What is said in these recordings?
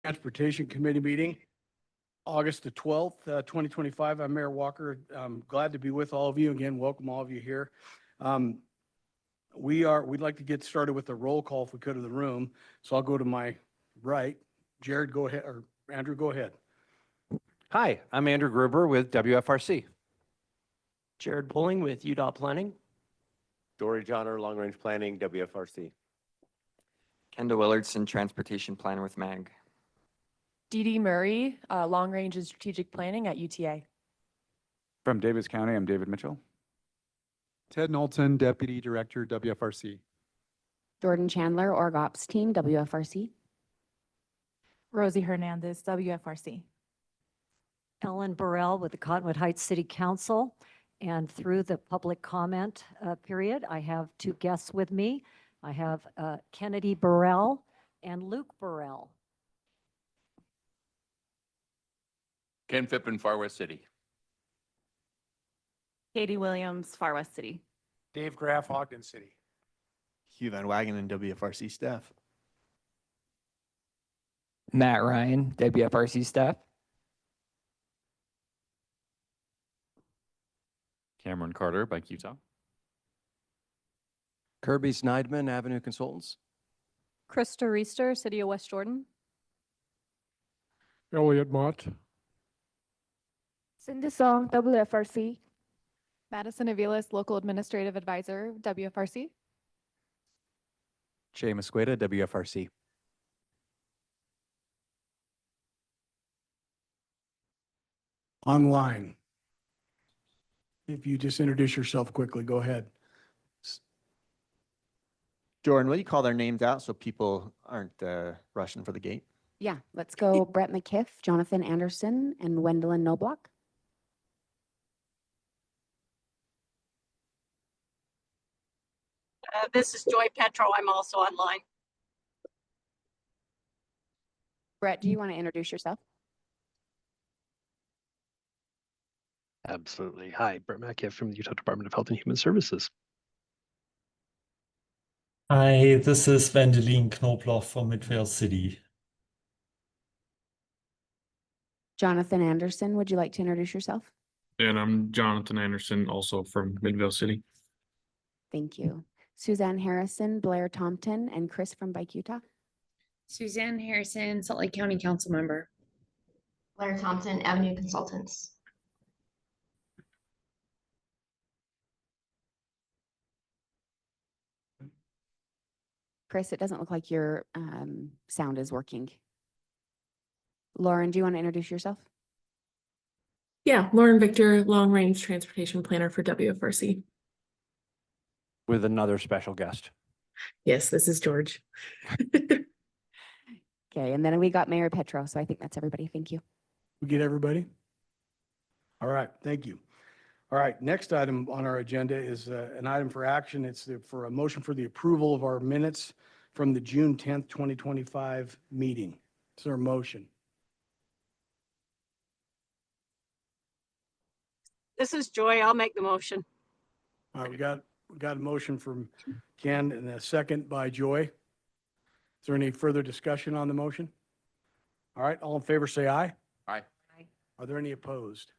Transportation Committee meeting, August the 12th, 2025. I'm Mayor Walker. I'm glad to be with all of you. Again, welcome all of you here. We'd like to get started with a roll call if we could of the room. So I'll go to my right. Jared, go ahead, or Andrew, go ahead. Hi, I'm Andrew Gruber with WFRC. Jared Pulling with UDOT Planning. Dory Johnner, Long Range Planning, WFRC. Kendall Willardson, Transportation Planner with MAG. Dee Dee Murray, Long Range and Strategic Planning at UTA. From Davis County, I'm David Mitchell. Ted Knowlton, Deputy Director, WFRC. Jordan Chandler, Org Ops Team, WFRC. Rosie Hernandez, WFRC. Ellen Burrell with the Cottonwood Heights City Council. And through the public comment period, I have two guests with me. I have Kennedy Burrell and Luke Burrell. Ken Phippen, Far West City. Katie Williams, Far West City. Dave Graff, Ogden City. Hugh Van Wagen and WFRC staff. Matt Ryan, WFRC staff. Cameron Carter, Bike Utah. Kirby Sneidman, Avenue Consultants. Krista Reister, City of West Jordan. Elliot Mott. Cindy Song, WFRC. Madison Aviles, Local Administrative Advisor, WFRC. Jay Mosqueda, WFRC. Online. If you just introduce yourself quickly, go ahead. Jordan, will you call their names out so people aren't rushing for the gate? Yeah, let's go Brett McKiff, Jonathan Anderson, and Wendolyn Noblock. This is Joy Petro. I'm also online. Brett, do you want to introduce yourself? Absolutely. Hi, Brett McKiff from the Utah Department of Health and Human Services. Hi, this is Wendelin Knobloch from Midvale City. Jonathan Anderson, would you like to introduce yourself? And I'm Jonathan Anderson, also from Midvale City. Thank you. Suzanne Harrison, Blair Tompton, and Chris from Bike Utah. Suzanne Harrison, Salt Lake County Council Member. Blair Thompson, Avenue Consultants. Chris, it doesn't look like your sound is working. Lauren, do you want to introduce yourself? Yeah, Lauren Victor, Long Range Transportation Planner for WFRC. With another special guest. Yes, this is George. Okay, and then we got Mayor Petro, so I think that's everybody. Thank you. We get everybody? All right, thank you. All right, next item on our agenda is an item for action. It's for a motion for the approval of our minutes from the June 10th, 2025 meeting. Is there a motion? This is Joy. I'll make the motion. All right, we got a motion from Ken and a second by Joy. Is there any further discussion on the motion? All right, all in favor say aye. Aye. Are there any opposed?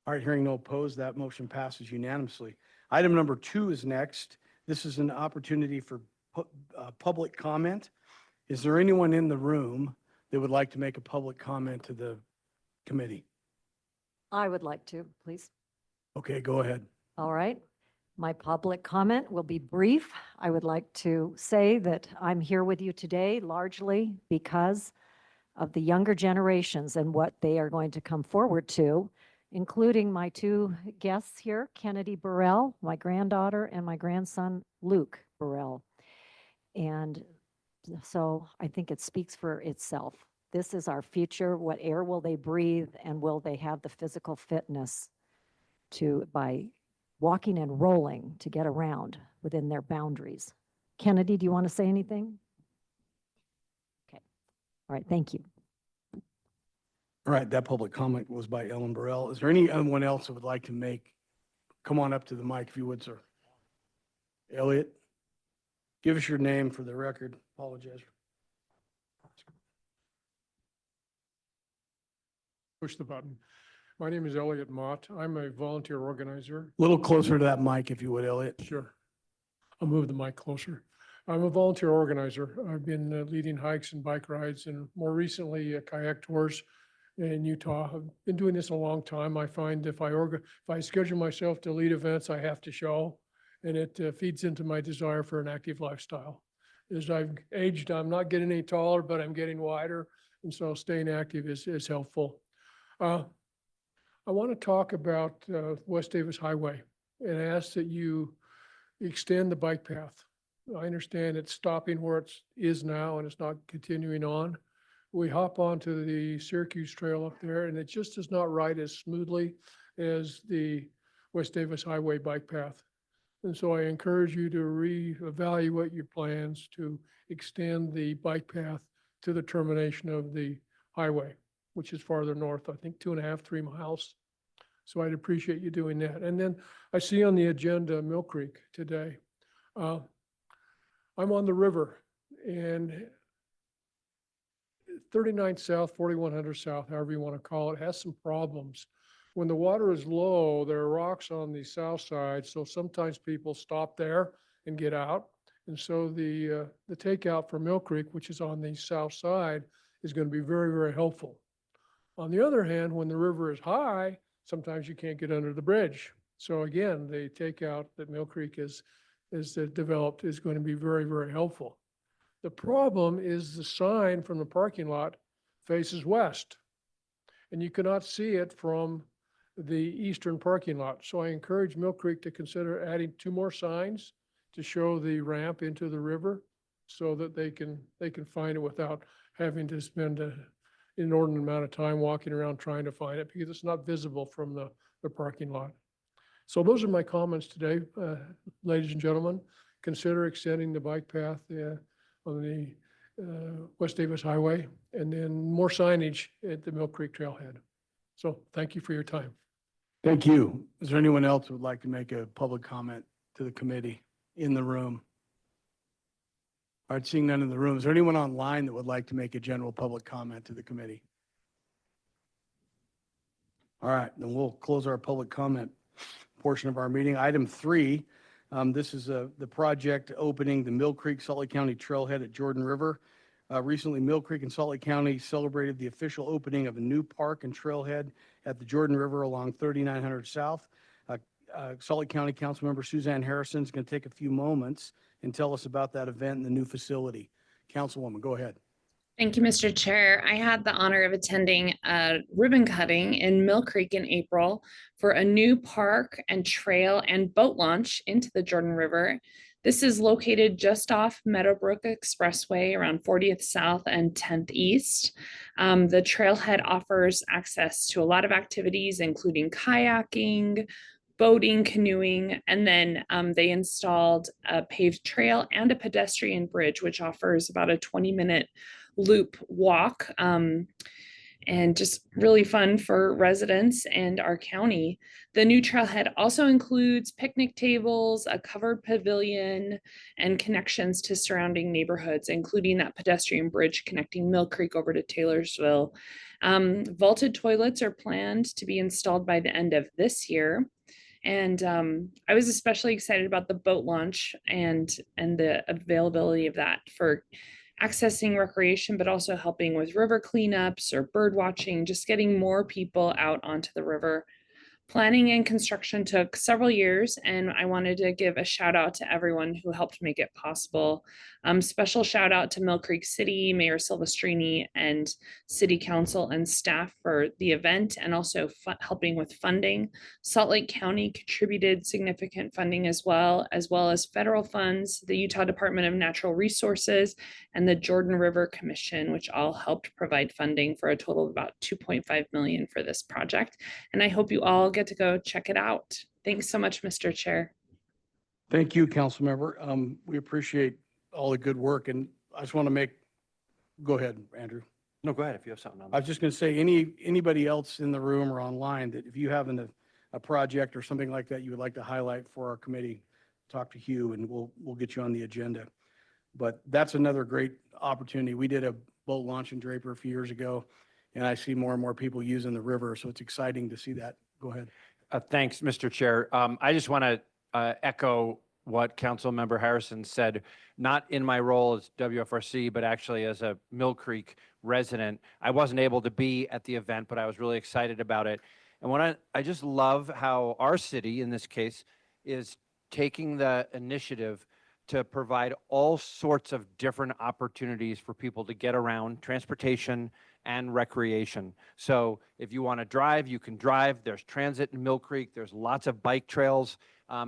All right, hearing no opposed, that motion passes unanimously. Item number 2 is next. This is an opportunity for public comment. Is there anyone in the room that would like to make a public comment to the committee? I would like to, please. Okay, go ahead. All right. My public comment will be brief. I would like to say that I'm here with you today largely because of the younger generations and what they are going to come forward to, including my two guests here, Kennedy Burrell, my granddaughter, and my grandson, Luke Burrell. And so I think it speaks for itself. This is our future. What air will they breathe, and will they have the physical fitness to, by walking and rolling, to get around within their boundaries? Kennedy, do you want to say anything? Okay. All right. Thank you. All right, that public comment was by Ellen Burrell. Is there anyone else that would like to come on up to the mic if you would, sir? Elliot, give us your name for the record. Apologize. Push the button. My name is Elliot Mott. I'm a volunteer organizer. A little closer to that mic, if you would, Elliot. Sure. I'll move the mic closer. I'm a volunteer organizer. I've been leading hikes and bike rides and more recently kayak tours in Utah. I've been doing this a long time. I find if I schedule myself to lead events, I have to show, and it feeds into my desire for an active lifestyle. As I've aged, I'm not getting any taller, but I'm getting wider, and so staying active is helpful. I want to talk about West Davis Highway and ask that you extend the bike path. I understand it's stopping where it is now and it's not continuing on. We hop onto the Syracuse Trail up there and it just does not ride as smoothly as the West Davis Highway bike path. And so I encourage you to reevaluate your plans to extend the bike path to the termination of the highway, which is farther north, I think 2.5, 3 miles. So I'd appreciate you doing that. And then I see on the agenda Mill Creek today. I'm on the river and 39 South, 4100 South, however you want to call it, has some problems. When the water is low, there are rocks on the south side, so sometimes people stop there and get out. And so the takeout from Mill Creek, which is on the south side, is going to be very, very helpful. On the other hand, when the river is high, sometimes you can't get under the bridge. So again, the takeout that Mill Creek is developed is going to be very, very helpful. The problem is the sign from the parking lot faces west, and you cannot see it from the eastern parking lot. So I encourage Mill Creek to consider adding 2 more signs to show the ramp into the river so that they can find it without having to spend an inordinate amount of time walking around trying to find it because it's not visible from the parking lot. So those are my comments today, ladies and gentlemen. Consider extending the bike path on the West Davis Highway and then more signage at the Mill Creek Trailhead. So thank you for your time. Thank you. Is there anyone else who would like to make a public comment to the committee in the room? All right, seeing none in the room. Is there anyone online that would like to make a general public comment to the committee? All right, then we'll close our public comment portion of our meeting. Item 3, this is the project opening the Mill Creek Salt Lake County Trailhead at Jordan River. Recently, Mill Creek and Salt Lake County celebrated the official opening of a new park and trailhead at the Jordan River along 3900 South. Salt Lake County Councilmember Suzanne Harrison is going to take a few moments and tell us about that event and the new facility. Councilwoman, go ahead. Thank you, Mr. Chair. I had the honor of attending a ribbon cutting in Mill Creek in April for a new park and trail and boat launch into the Jordan River. This is located just off Meadowbrook Expressway around 40th South and 10th East. The trailhead offers access to a lot of activities, including kayaking, boating, canoeing, and then they installed a paved trail and a pedestrian bridge, which offers about a 20-minute loop walk and just really fun for residents and our county. The new trailhead also includes picnic tables, a covered pavilion, and connections to surrounding neighborhoods, including that pedestrian bridge connecting Mill Creek over to Taylorsville. Vaulted toilets are planned to be installed by the end of this year. And I was especially excited about the boat launch and the availability of that for accessing recreation, but also helping with river cleanups or bird watching, just getting more people out onto the river. Planning and construction took several years, and I wanted to give a shout out to everyone who helped make it possible. Special shout out to Mill Creek City, Mayor Silvestrini, and City Council and staff for the event and also helping with funding. Salt Lake County contributed significant funding as well as federal funds, the Utah Department of Natural Resources, and the Jordan River Commission, which all helped provide funding for a total of about $2.5 million for this project. And I hope you all get to go check it out. Thanks so much, Mr. Chair. Thank you, Councilmember. We appreciate all the good work, and I just want to go ahead, Andrew. No, go ahead if you have something on I was just going to say, anybody else in the room or online that if you have a project or something like that you would like to highlight for our committee, talk to Hugh and we'll get you on the agenda. But that's another great opportunity. We did a boat launch in Draper a few years ago, and I see more and more people using the river, so it's exciting to see that. Go ahead. Thanks, Mr. Chair. I just want to echo what Councilmember Harrison said, not in my role as WFRC, but actually as a Mill Creek resident. I wasn't able to be at the event, but I was really excited about it. And what I just love how our city, in this case, is taking the initiative to provide all sorts of different opportunities for people to get around, transportation and recreation. So if you want to drive, you can drive. There's transit in Mill Creek. There's lots of bike trails.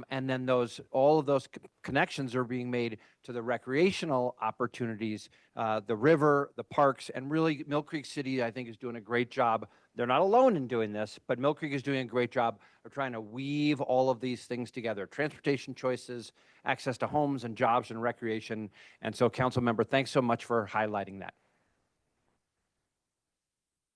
And then all of those connections are being made to the recreational opportunities, the river, the parks, and really Mill Creek City, I think, is doing a great job. They're not alone in doing this, but Mill Creek is doing a great job of trying to weave all of these things together: transportation choices, access to homes and jobs and recreation. And so, Council Member, thanks so much for highlighting that.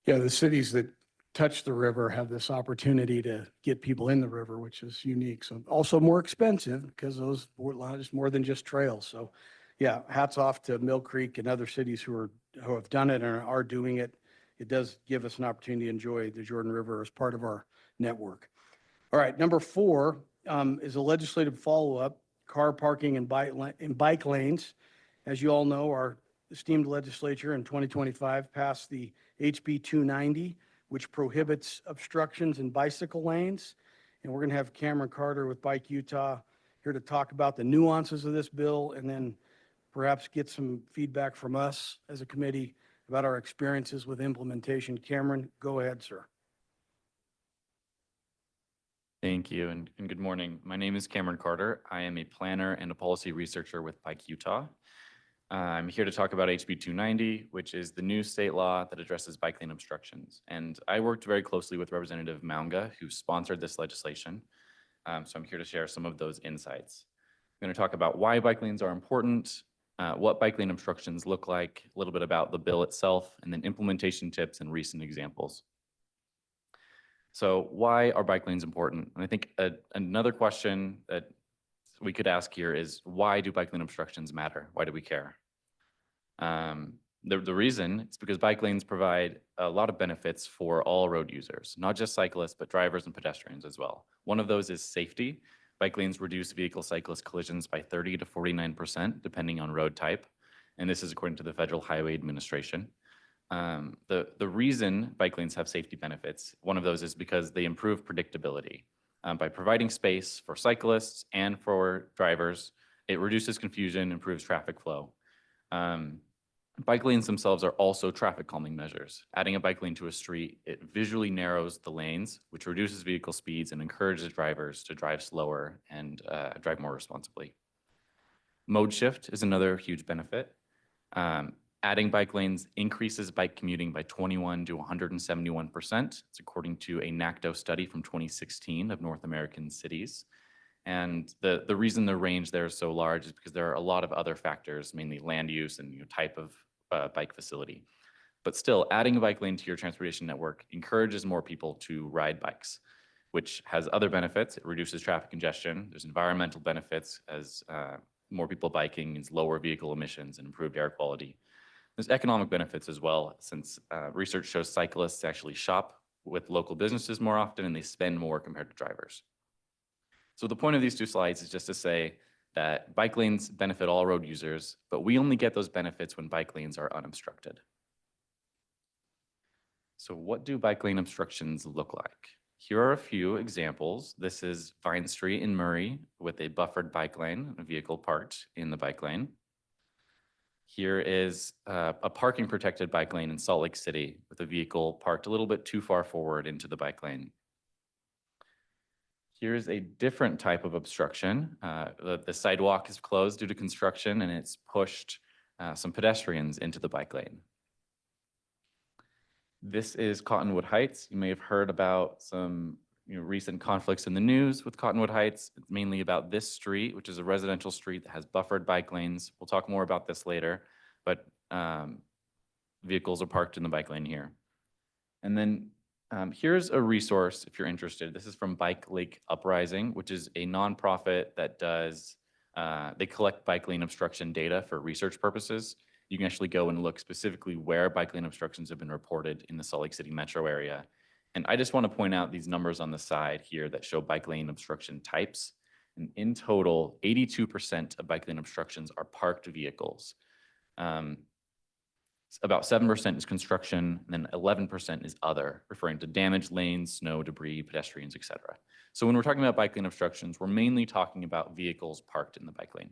Yeah, the cities that touch the river have this opportunity to get people in the river, which is unique. So also more expensive because those just more than just trails. So yeah, hats off to Mill Creek and other cities who have done it and are doing it. It does give us an opportunity to enjoy the Jordan River as part of our network. All right, number 4 is a legislative follow-up: car parking and bike lanes. As you all know, our esteemed legislature in 2025 passed the HB 290, which prohibits obstructions in bicycle lanes. And we're going to have Cameron Carter with Bike Utah here to talk about the nuances of this bill, and then perhaps get some feedback from us as a committee about our experiences with implementation. Cameron, go ahead, sir. Thank you, and good morning. My name is Cameron Carter. I am a planner and a policy researcher with Bike Utah. I'm here to talk about HB 290, which is the new state law that addresses bike lane obstructions. And I worked very closely with Representative Maunga, who sponsored this legislation. So I'm here to share some of those insights. I'm going to talk about why bike lanes are important, what bike lane obstructions look like, a little bit about the bill itself, and then implementation tips and recent examples. So why are bike lanes important? And I think another question that we could ask here is, why do bike lane obstructions matter? Why do we care? The reason is because bike lanes provide a lot of benefits for all road users, not just cyclists, but drivers and pedestrians as well. One of those is safety. Bike lanes reduce vehicle-cyclist collisions by 30 to 49%, depending on road type. And this is according to the Federal Highway Administration. The reason bike lanes have safety benefits, one of those is because they improve predictability. By providing space for cyclists and for drivers, it reduces confusion, improves traffic flow. Bike lanes themselves are also traffic calming measures. Adding a bike lane to a street, it visually narrows the lanes, which reduces vehicle speeds and encourages drivers to drive slower and drive more responsibly. Mode shift is another huge benefit. Adding bike lanes increases bike commuting by 21 to 171%. It's according to a NACDO study from 2016 of North American cities. And the reason the range there is so large is because there are a lot of other factors, mainly land use and type of bike facility. But still, adding a bike lane to your transportation network encourages more people to ride bikes, which has other benefits. It reduces traffic congestion. There's environmental benefits, as more people biking means lower vehicle emissions and improved air quality. There's economic benefits as well, since research shows cyclists actually shop with local businesses more often and they spend more compared to drivers. So the point of these two slides is just to say that bike lanes benefit all road users, but we only get those benefits when bike lanes are unobstructed. So what do bike lane obstructions look like? Here are a few examples. This is Vine Street in Murray with a buffered bike lane, a vehicle parked in the bike lane. Here is a parking protected bike lane in Salt Lake City with a vehicle parked a little bit too far forward into the bike lane. Here's a different type of obstruction. The sidewalk is closed due to construction and it's pushed some pedestrians into the bike lane. This is Cottonwood Heights. You may have heard about some recent conflicts in the news with Cottonwood Heights. It's mainly about this street, which is a residential street that has buffered bike lanes. We'll talk more about this later, but vehicles are parked in the bike lane here. And then here's a resource if you're interested. This is from Bike Lake Uprising, which is a nonprofit that does, they collect bike lane obstruction data for research purposes. you can actually go and look specifically where bike lane obstructions have been reported in the Salt Lake City metro area. And I just want to point out these numbers on the side here that show bike lane obstruction types. And in total, 82% of bike lane obstructions are parked vehicles. About 7% is construction, and then 11% is other, referring to damaged lanes, snow, debris, pedestrians, et cetera. So when we're talking about bike lane obstructions, we're mainly talking about vehicles parked in the bike lane.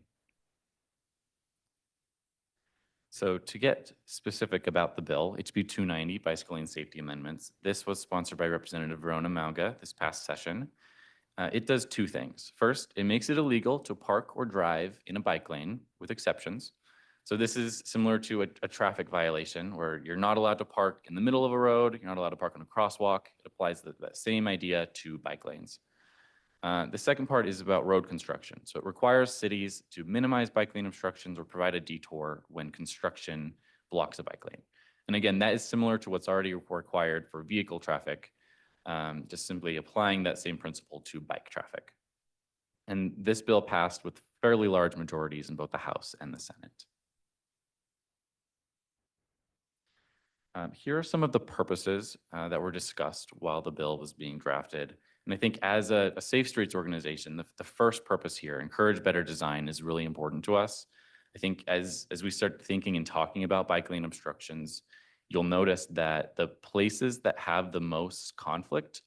So to get specific about the bill, HB 290, Bicycle Lane Safety Amendments, this was sponsored by Representative Verona Malga this past session. It does two things. First, it makes it illegal to park or drive in a bike lane with exceptions. So this is similar to a traffic violation where you're not allowed to park in the middle of a road, you're not allowed to park on a crosswalk. It applies that same idea to bike lanes. The second part is about road construction. So it requires cities to minimize bike lane obstructions or provide a detour when construction blocks a bike lane. And again, that is similar to what's already required for vehicle traffic, just simply applying that same principle to bike traffic. And this bill passed with fairly large majorities in both the House and the Senate. Here are some of the purposes that were discussed while the bill was being drafted. And I think as a Safe Streets organization, the first purpose here, encourage better design, is really important to us. I think as we start thinking and talking about bike lane obstructions, you'll notice that the places that have the most conflict,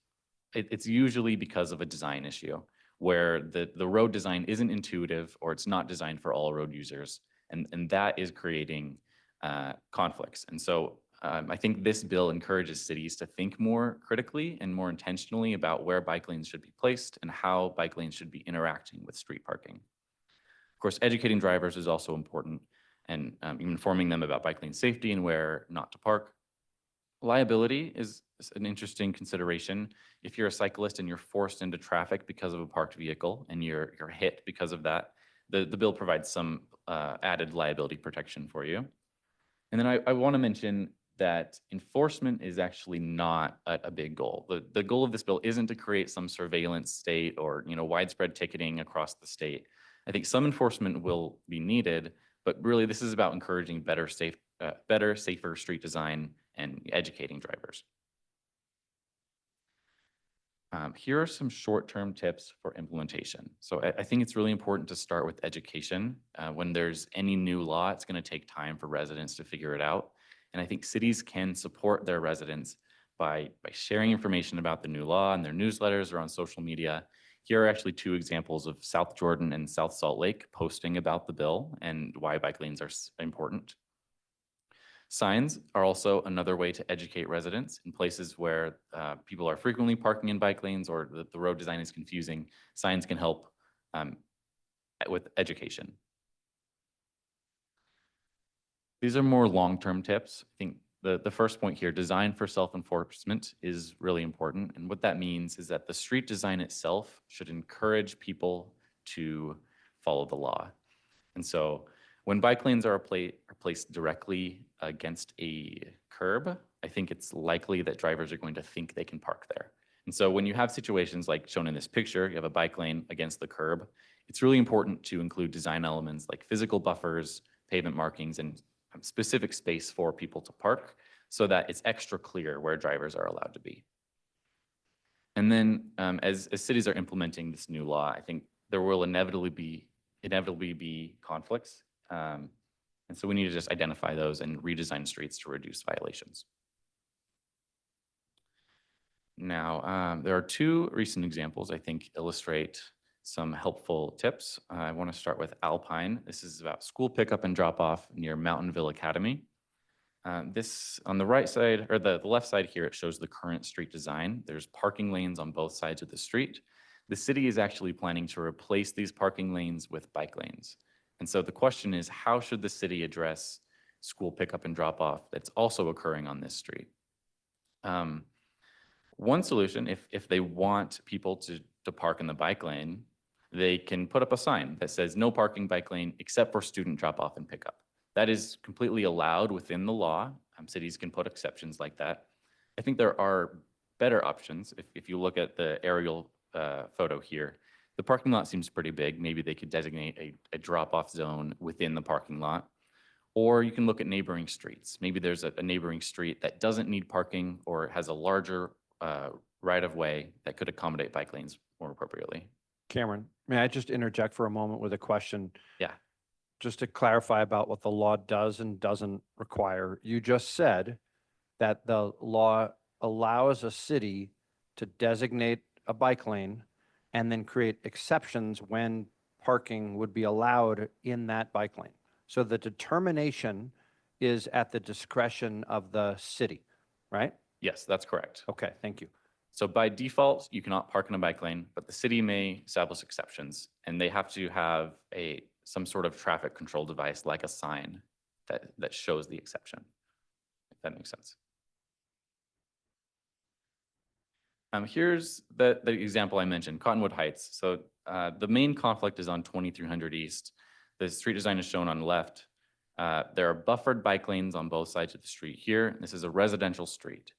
it's usually because of a design issue where the road design isn't intuitive or it's not designed for all road users. And that is creating conflicts. And so I think this bill encourages cities to think more critically and more intentionally about where bike lanes should be placed and how bike lanes should be interacting with street parking. Of course, educating drivers is also important, and informing them about bike lane safety and where not to park. Liability is an interesting consideration. If you're a cyclist and you're forced into traffic because of a parked vehicle and you're hit because of that, the bill provides some added liability protection for you. And then I want to mention that enforcement is actually not a big goal. The goal of this bill isn't to create some surveillance state or widespread ticketing across the state. I think some enforcement will be needed, but really this is about encouraging better, safer street design and educating drivers. Here are some short-term tips for implementation. So I think it's really important to start with education. When there's any new law, it's going to take time for residents to figure it out. And I think cities can support their residents by sharing information about the new law in their newsletters or on social media. Here are actually two examples of South Jordan and South Salt Lake posting about the bill and why bike lanes are important. Signs are also another way to educate residents in places where people are frequently parking in bike lanes or the road design is confusing. Signs can help with education. These are more long-term tips. I think the first point here, design for self-enforcement, is really important. And what that means is that the street design itself should encourage people to follow the law. And so when bike lanes are placed directly against a curb, I think it's likely that drivers are going to think they can park there. And so when you have situations like shown in this picture, you have a bike lane against the curb, it's really important to include design elements like physical buffers, pavement markings, and specific space for people to park so that it's extra clear where drivers are allowed to be. And then as cities are implementing this new law, I think there will inevitably be conflicts. And so we need to just identify those and redesign streets to reduce violations. Now, there are two recent examples I think illustrate some helpful tips. I want to start with Alpine. This is about school pickup and drop off near Mountainville Academy. This on the right side, or the left side here, it shows the current street design. There's parking lanes on both sides of the street. The city is actually planning to replace these parking lanes with bike lanes. And so the question is, how should the city address school pickup and drop off that's also occurring on this street? One solution, if they want people to park in the bike lane, they can put up a sign that says no parking bike lane except for student drop off and pickup. That is completely allowed within the law. Cities can put exceptions like that. I think there are better options. If you look at the aerial photo here, the parking lot seems pretty big. Maybe they could designate a drop-off zone within the parking lot. Or you can look at neighboring streets. Maybe there's a neighboring street that doesn't need parking or has a larger right-of-way that could accommodate bike lanes more appropriately. Cameron, may I just interject for a moment with a question? Yeah. Just to clarify about what the law does and doesn't require. You just said that the law allows a city to designate a bike lane and then create exceptions when parking would be allowed in that bike lane. So the determination is at the discretion of the city, right? Yes, that's correct. Okay, thank you. So by default, you cannot park in a bike lane, but the city may establish exceptions, and they have to have some sort of traffic control device like a sign that shows the exception, if that makes sense. Here's the example I mentioned, Cottonwood Heights. So the main conflict is on 2300 East. The street design is shown on the left. There are buffered bike lanes on both sides of the street here. This is a residential street.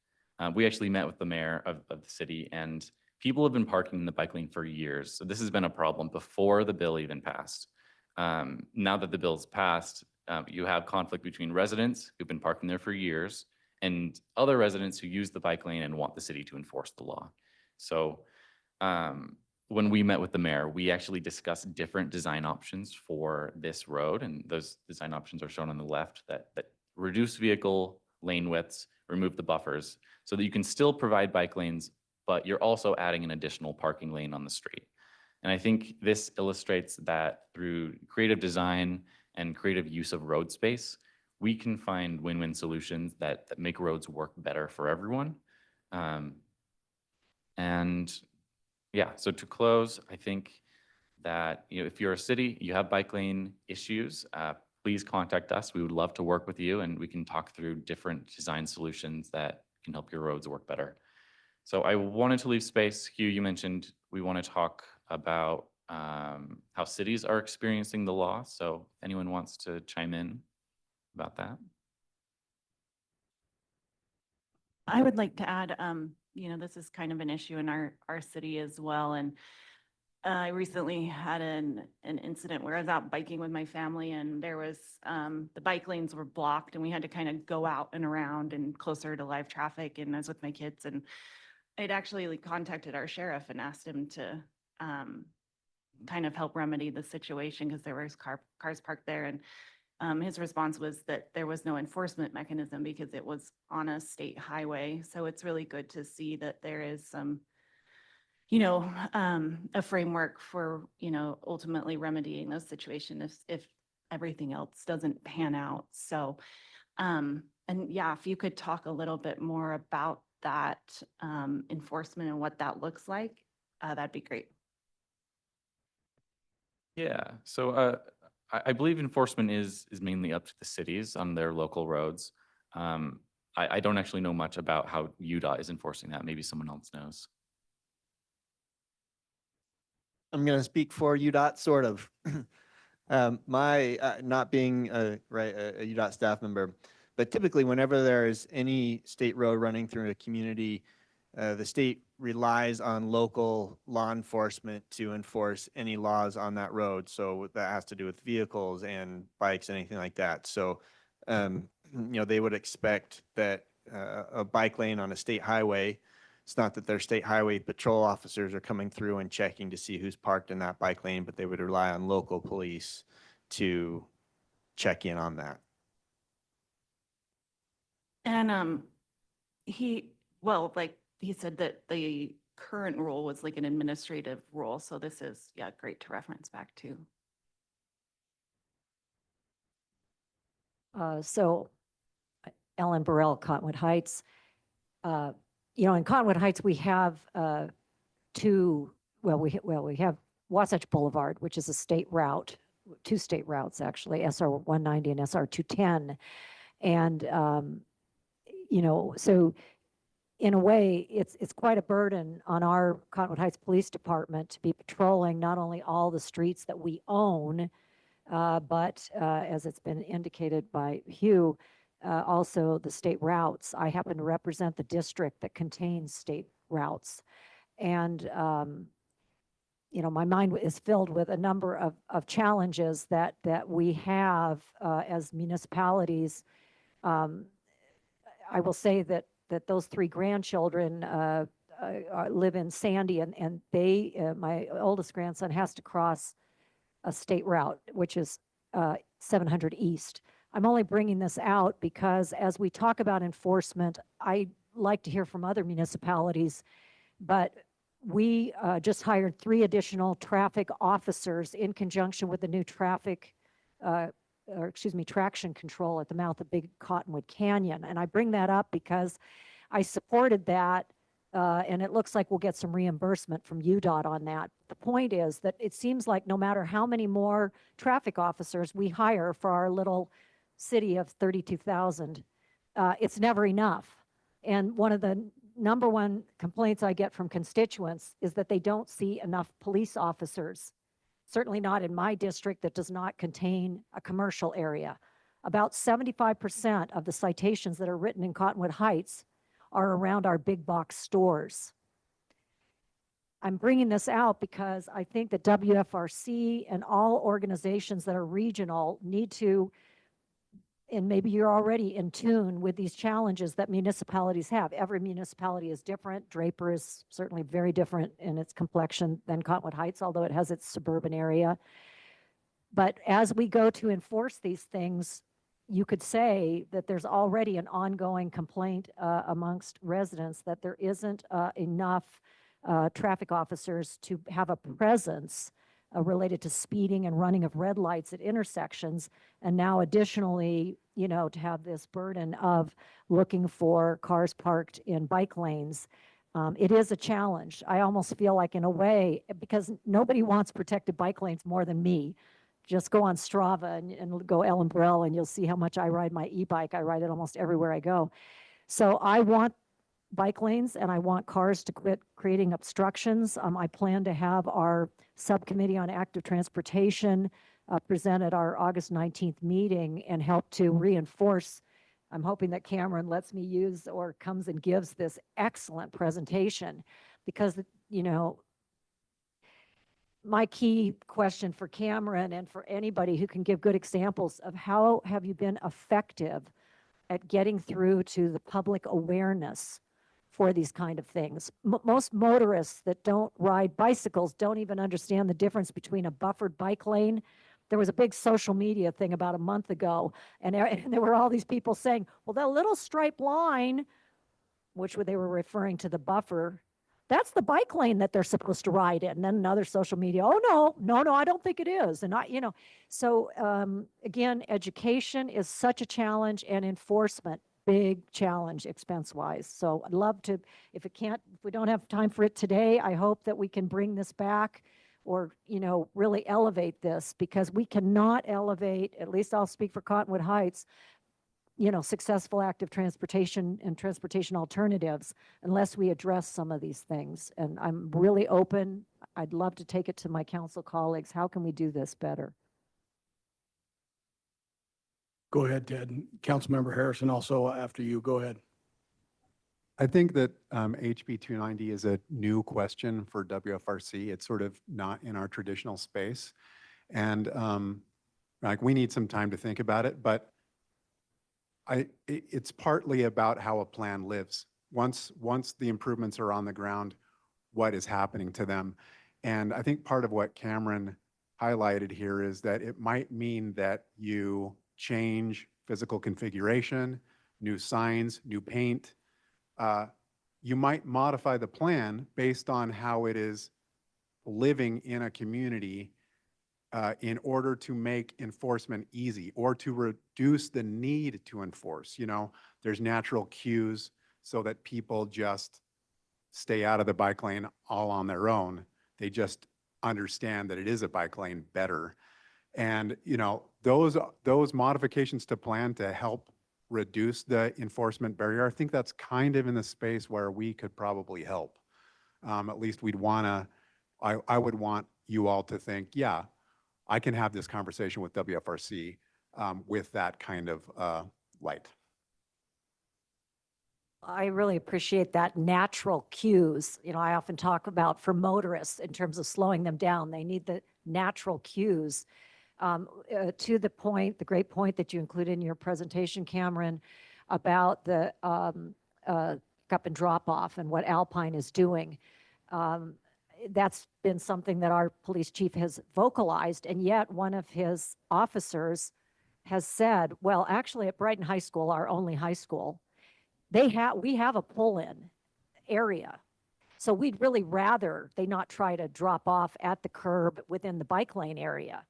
We actually met with the mayor of the city, and people have been parking in the bike lane for years. So this has been a problem before the bill even passed. Now that the bill's passed, you have conflict between residents who've been parking there for years and other residents who use the bike lane and want the city to enforce the law. So when we met with the mayor, we actually discussed different design options for this road, and those design options are shown on the left that reduce vehicle lane widths, remove the buffers, so that you can still provide bike lanes, but you're also adding an additional parking lane on the street. And I think this illustrates that through creative design and creative use of road space, we can find win-win solutions that make roads work better for everyone. And yeah, so to close, I think that if you're a city, you have bike lane issues, please contact us. We would love to work with you, and we can talk through different design solutions that can help your roads work better. So I wanted to leave space. Hugh, you mentioned we want to talk about how cities are experiencing the law. So if anyone wants to chime in about that. I would like to add, this is kind of an issue in our city as well. And I recently had an incident where I was out biking with my family, and there was, the bike lanes were blocked, and we had to kind of go out and around and closer to live traffic. And I was with my kids, and I'd actually contacted our sheriff and asked him to kind of help remedy the situation because there was cars parked there. And his response was that there was no enforcement mechanism because it was on a state highway. So it's really good to see that there is some, a framework for, ultimately remedying those situations if everything else doesn't pan out. So, and yeah, if you could talk a little bit more about that enforcement and what that looks like, that'd be great. Yeah, so I believe enforcement is mainly up to the cities on their local roads. I don't actually know much about how UDOT is enforcing that. Maybe someone else knows. I'm going to speak for UDOT, sort of. Not being a UDOT staff member, but typically whenever there's any state road running through a community, the state relies on local law enforcement to enforce any laws on that road. So that has to do with vehicles and bikes, anything like that. So, they would expect that a bike lane on a state highway, it's not that their state highway patrol officers are coming through and checking to see who's parked in that bike lane, but they would rely on local police to check in on that. And he said that the current rule was like an administrative rule. So this is, great to reference back to. So Ellen Burrell, Cottonwood Heights. In Cottonwood Heights, we have we have Wasatch Boulevard, which is a state route, two state routes actually, SR 190 and SR 210. And, so in a way, it's quite a burden on our Cottonwood Heights Police Department to be patrolling not only all the streets that we own, but as it's been indicated by Hugh, also the state routes. I happen to represent the district that contains state routes. And you know, my mind is filled with a number of challenges that we have as municipalities. I will say that those three grandchildren live in Sandy, and they, my oldest grandson has to cross a state route, which is 700 East. I'm only bringing this out because as we talk about enforcement, I like to hear from other municipalities, but we just hired 3 additional traffic officers in conjunction with the new traffic, traction control at the mouth of Big Cottonwood Canyon. And I bring that up because I supported that, and it looks like we'll get some reimbursement from UDOT on that. The point is that it seems like no matter how many more traffic officers we hire for our little city of 32,000, it's never enough. And one of the number one complaints I get from constituents is that they don't see enough police officers. Certainly not in my district that does not contain a commercial area. About 75% of the citations that are written in Cottonwood Heights are around our big box stores. I'm bringing this out because I think that WFRC and all organizations that are regional need to, and maybe you're already in tune with these challenges that municipalities have. Every municipality is different. Draper is certainly very different in its complexion than Cottonwood Heights, although it has its suburban area. But as we go to enforce these things, you could say that there's already an ongoing complaint amongst residents that there isn't enough traffic officers to have a presence related to speeding and running of red lights at intersections. And now additionally, you know, to have this burden of looking for cars parked in bike lanes. It is a challenge. I almost feel like in a way, because nobody wants protected bike lanes more than me. Just go on Strava and go Ellen Burrell and you'll see how much I ride my e-bike. I ride it almost everywhere I go. So I want bike lanes and I want cars to quit creating obstructions. I plan to have our subcommittee on active transportation present at our August 19th meeting and help to reinforce. I'm hoping that Cameron lets me use or comes and gives this excellent presentation because, you know, my key question for Cameron and for anybody who can give good examples of how have you been effective at getting through to the public awareness for these kind of things. Most motorists that don't ride bicycles don't even understand the difference between a buffered bike lane. There was a big social media thing about a month ago, and there were all these people saying, well, that little striped line, which they were referring to the buffer, that's the bike lane that they're supposed to ride in. And then another social media, oh, no, I don't think it is. And so again, education is such a challenge and enforcement, big challenge expense-wise. So I'd love to, if we don't have time for it today, I hope that we can bring this back or, you know, really elevate this because we cannot elevate, at least I'll speak for Cottonwood Heights, you know, successful active transportation and transportation alternatives unless we address some of these things. And I'm really open. I'd love to take it to my council colleagues. How can we do this better? Go ahead, Ted. Councilmember Harrison, also after you. Go ahead. I think that HB 290 is a new question for WFRC. It's sort of not in our traditional space. And like we need some time to think about it, but it's partly about how a plan lives. Once the improvements are on the ground, what is happening to them? And I think part of what Cameron highlighted here is that it might mean that you change physical configuration, new signs, new paint. You might modify the plan based on how it is living in a community in order to make enforcement easy or to reduce the need to enforce. You know, there's natural cues so that people just stay out of the bike lane all on their own. They just understand that it is a bike lane better. And, you know, those modifications to plan to help reduce the enforcement barrier, I think that's kind of in the space where we could probably help. At least we'd want to, I would want you all to think, yeah, I can have this conversation with WFRC with that kind of light. I really appreciate that natural cues. You know, I often talk about for motorists in terms of slowing them down, they need the natural cues. To the point, the great point that you included in your presentation, Cameron, about the pick up and drop off and what Alpine is doing. That's been something that our police chief has vocalized, and yet one of his officers has said, well, actually at Brighton High School, our only high school, we have a pull-in area. So we'd really rather they not try to drop off at the curb within the bike lane area.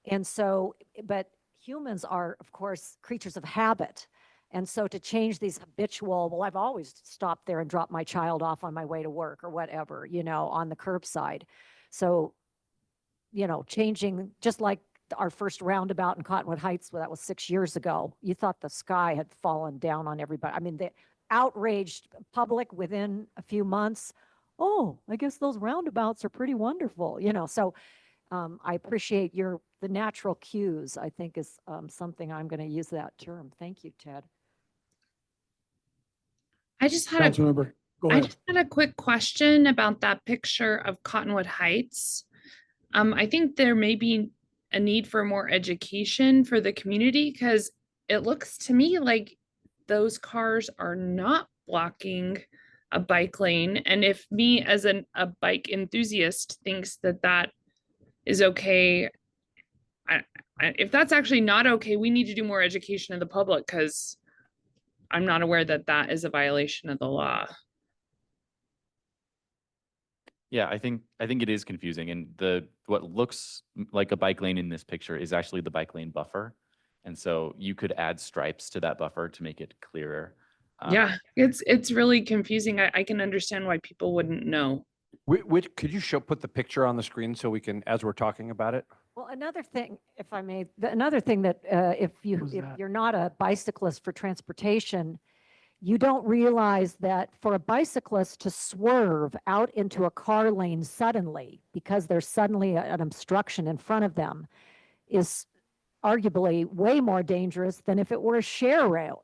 And so, but humans are, of course, creatures of habit. And so to change these habitual, well, I've always stopped there and dropped my child off on my way to work or whatever, you know, on the curbside. So, you know, changing, just like our first roundabout in Cottonwood Heights, well, that was 6 years ago. You thought the sky had fallen down on everybody. I mean, the outraged public within a few months. Oh, I guess those roundabouts are pretty wonderful, you know. So I appreciate the natural cues, I think is something I'm going to use that term. Thank you, Ted. I just had Councilmember, go I ahead. just had a quick question about that picture of Cottonwood Heights. I think there may be a need for more education for the community because it looks to me like those cars are not blocking a bike lane. And if me as a bike enthusiast thinks that that is okay, if that's actually not okay, we need to do more education of the public because I'm not aware that that is a violation of the law. Yeah, I think it is confusing, and what looks like a bike lane in this picture is actually the bike lane buffer, and so you could add stripes to that buffer to make it clearer. Yeah, it's really confusing. I can understand why people wouldn't know. Could you put the picture on the screen so we can, as we're talking about it? Well, another thing, if I may, another thing that if you're not a bicyclist for transportation, you don't realize that for a bicyclist to swerve out into a car lane suddenly because there's suddenly an obstruction in front of them is arguably way more dangerous than if it were a share row.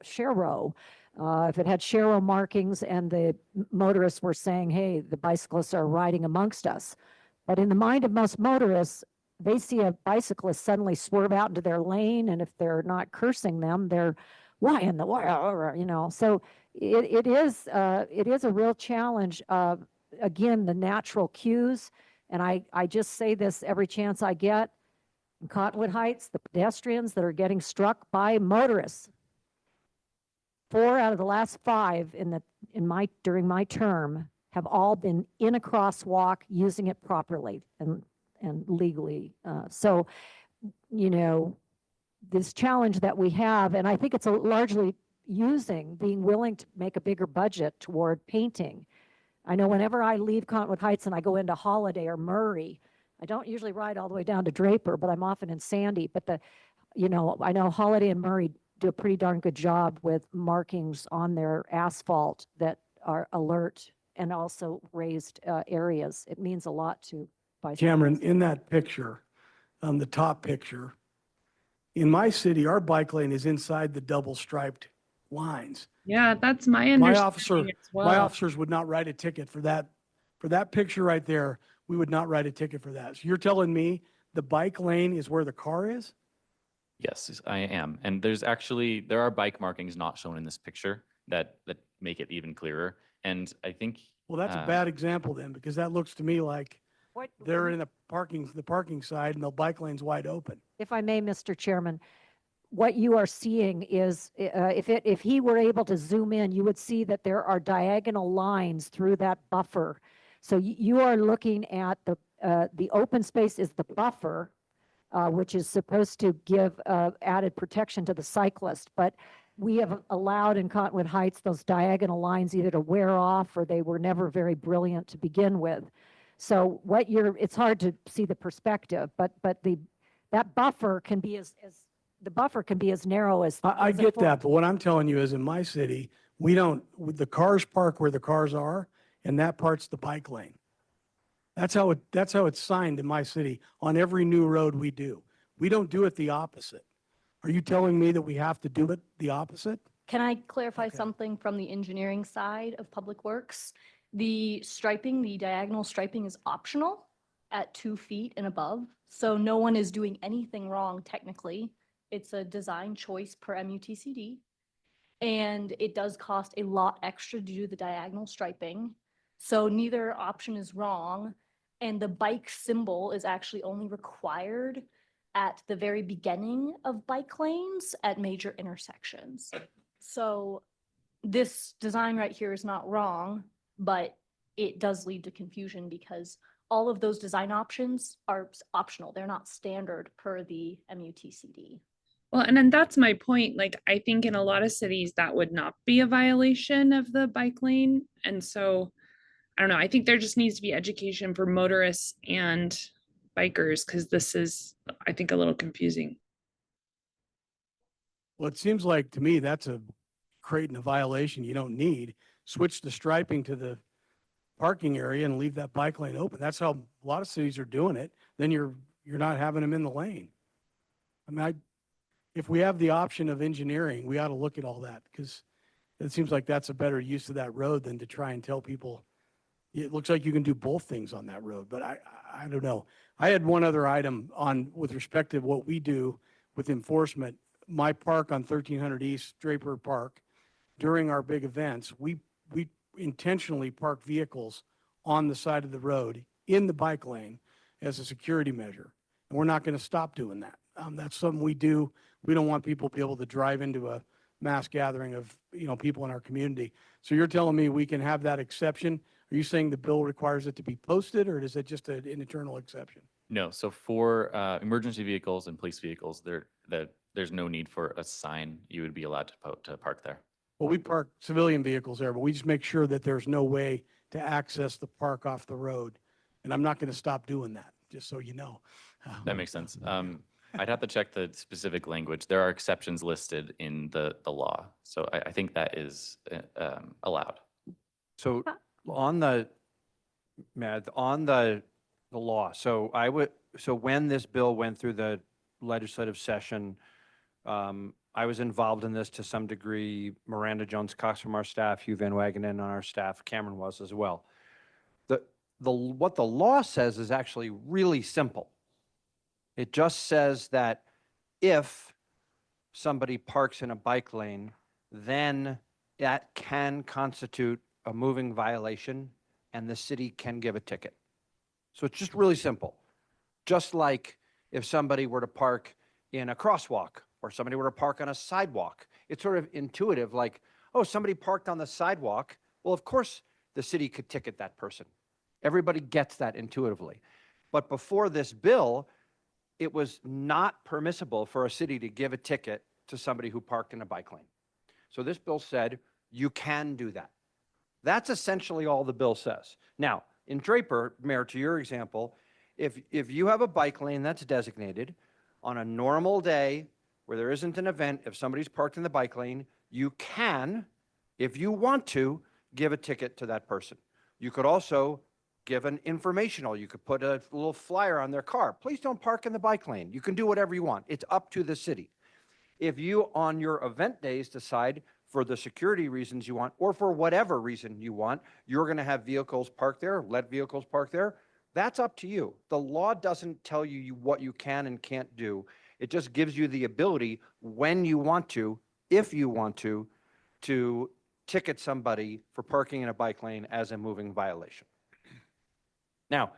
If it had share row markings and the motorists were saying, hey, the bicyclists are riding amongst us. But in the mind of most motorists, they see a bicyclist suddenly swerve out into their lane, and if they're not cursing them, they're, why in the world, you know? So it is a real challenge. Again, the natural cues, and I just say this every chance I get. In Cottonwood Heights, the pedestrians that are getting struck by motorists, 4 out of the last 5 during my term have all been in a crosswalk using it properly and legally. So, you know, this challenge that we have, and I think it's largely being willing to make a bigger budget toward painting. I know whenever I leave Cottonwood Heights and I go into Holiday or Murray, I don't usually ride all the way down to Draper, but I'm often in Sandy. But I know Holiday and Murray do a pretty darn good job with markings on their asphalt that are alert and also raised areas. It means a lot to bicyclists. Cameron, in that picture, the top picture, in my city, our bike lane is inside the double striped lines. Yeah, that's my My understanding as well. my officers would not write a ticket for that. For that picture right there, we would not write a ticket for that. So you're telling me the bike lane is where the car is? Yes, I am. And there are bike markings not shown in this picture that make it even clearer. And I think Well, that's a bad example then, because that looks to me like they're in the parking side and the bike lane's wide open. If I may, Mr. Chairman, what you are seeing is if he were able to zoom in, you would see that there are diagonal lines through that buffer. So you are looking at the open space is the buffer, which is supposed to give added protection to the cyclist. But we have allowed in Cottonwood Heights those diagonal lines either to wear off or they were never very brilliant to begin with. So it's hard to see the perspective, but that buffer can be as narrow as. I get that, but what I'm telling you is in my city, the cars park where the cars are, and that part's the bike lane. That's how it's signed in my city on every new road we do. We don't do it the opposite. Are you telling me that we have to do it the opposite? Can I clarify Okay. something from the engineering side of Public Works? The striping, the diagonal striping is optional at 2 feet and above. So no one is doing anything wrong technically. It's a design choice per MUTCD. And it does cost a lot extra to do the diagonal striping. So neither option is wrong. And the bike symbol is actually only required at the very beginning of bike lanes at major intersections. So this design right here is not wrong, but it does lead to confusion because all of those design options are optional. They're not standard per the MUTCD. Well, and then that's my point. Like, I think in a lot of cities that would not be a violation of the bike lane. And so, I don't know, I think there just needs to be education for motorists and bikers because this is, I think, a little confusing. Well, it seems like to me that's creating a violation you don't need. Switch the striping to the parking area and leave that bike lane open. That's how a lot of cities are doing it. Then you're not having them in the lane. I mean, if we have the option of engineering, we ought to look at all that because it seems like that's a better use of that road than to try and tell people. It looks like you can do both things on that road, but I don't know. I had one other item on with respect to what we do with enforcement. My park on 1300 East Draper Park, during our big events, we intentionally park vehicles on the side of the road in the bike lane as a security measure. And we're not going to stop doing that. That's something we do. We don't want people to be able to drive into a mass gathering of, people in our community. So you're telling me we can have that exception? Are you saying the bill requires it to be posted, or is it just an internal exception? No, so for emergency vehicles and police vehicles, there's no need for a sign. You would be allowed to park there. Well, we park civilian vehicles there, but we just make sure that there's no way to access the park off the road. And I'm not going to stop doing that, just so you know. That makes sense. I'd have to check the specific language. There are exceptions listed in the law. So I think that is allowed. So on the law, so when this bill went through the legislative session, I was involved in this to some degree. Miranda Jones-Cox from our staff, Hugh Van Wagenen on our staff, Cameron was as well. What the law says is actually really simple. It just says that if somebody parks in a bike lane, then that can constitute a moving violation and the city can give a ticket. So it's just really simple. Just like if somebody were to park in a crosswalk or somebody were to park on a sidewalk, it's sort of intuitive, like, oh, somebody parked on the sidewalk. Well, of course the city could ticket that person. Everybody gets that intuitively. But before this bill, it was not permissible for a city to give a ticket to somebody who parked in a bike lane. So this bill said you can do that. That's essentially all the bill says. Now, in Draper, Mayor, to your example, if you have a bike lane that's designated on a normal day where there isn't an event, if somebody's parked in the bike lane, you can, if you want to, give a ticket to that person. You could also give an informational. You could put a little flyer on their car. Please don't park in the bike lane. You can do whatever you want. It's up to the city. If you, on your event days, decide for the security reasons you want, or for whatever reason you want, you're going to have vehicles parked there, let vehicles park there, that's up to you. The law doesn't tell you what you can and can't do. It just gives you the ability, when you want to, if you want to ticket somebody for parking in a bike lane as a moving violation. Now,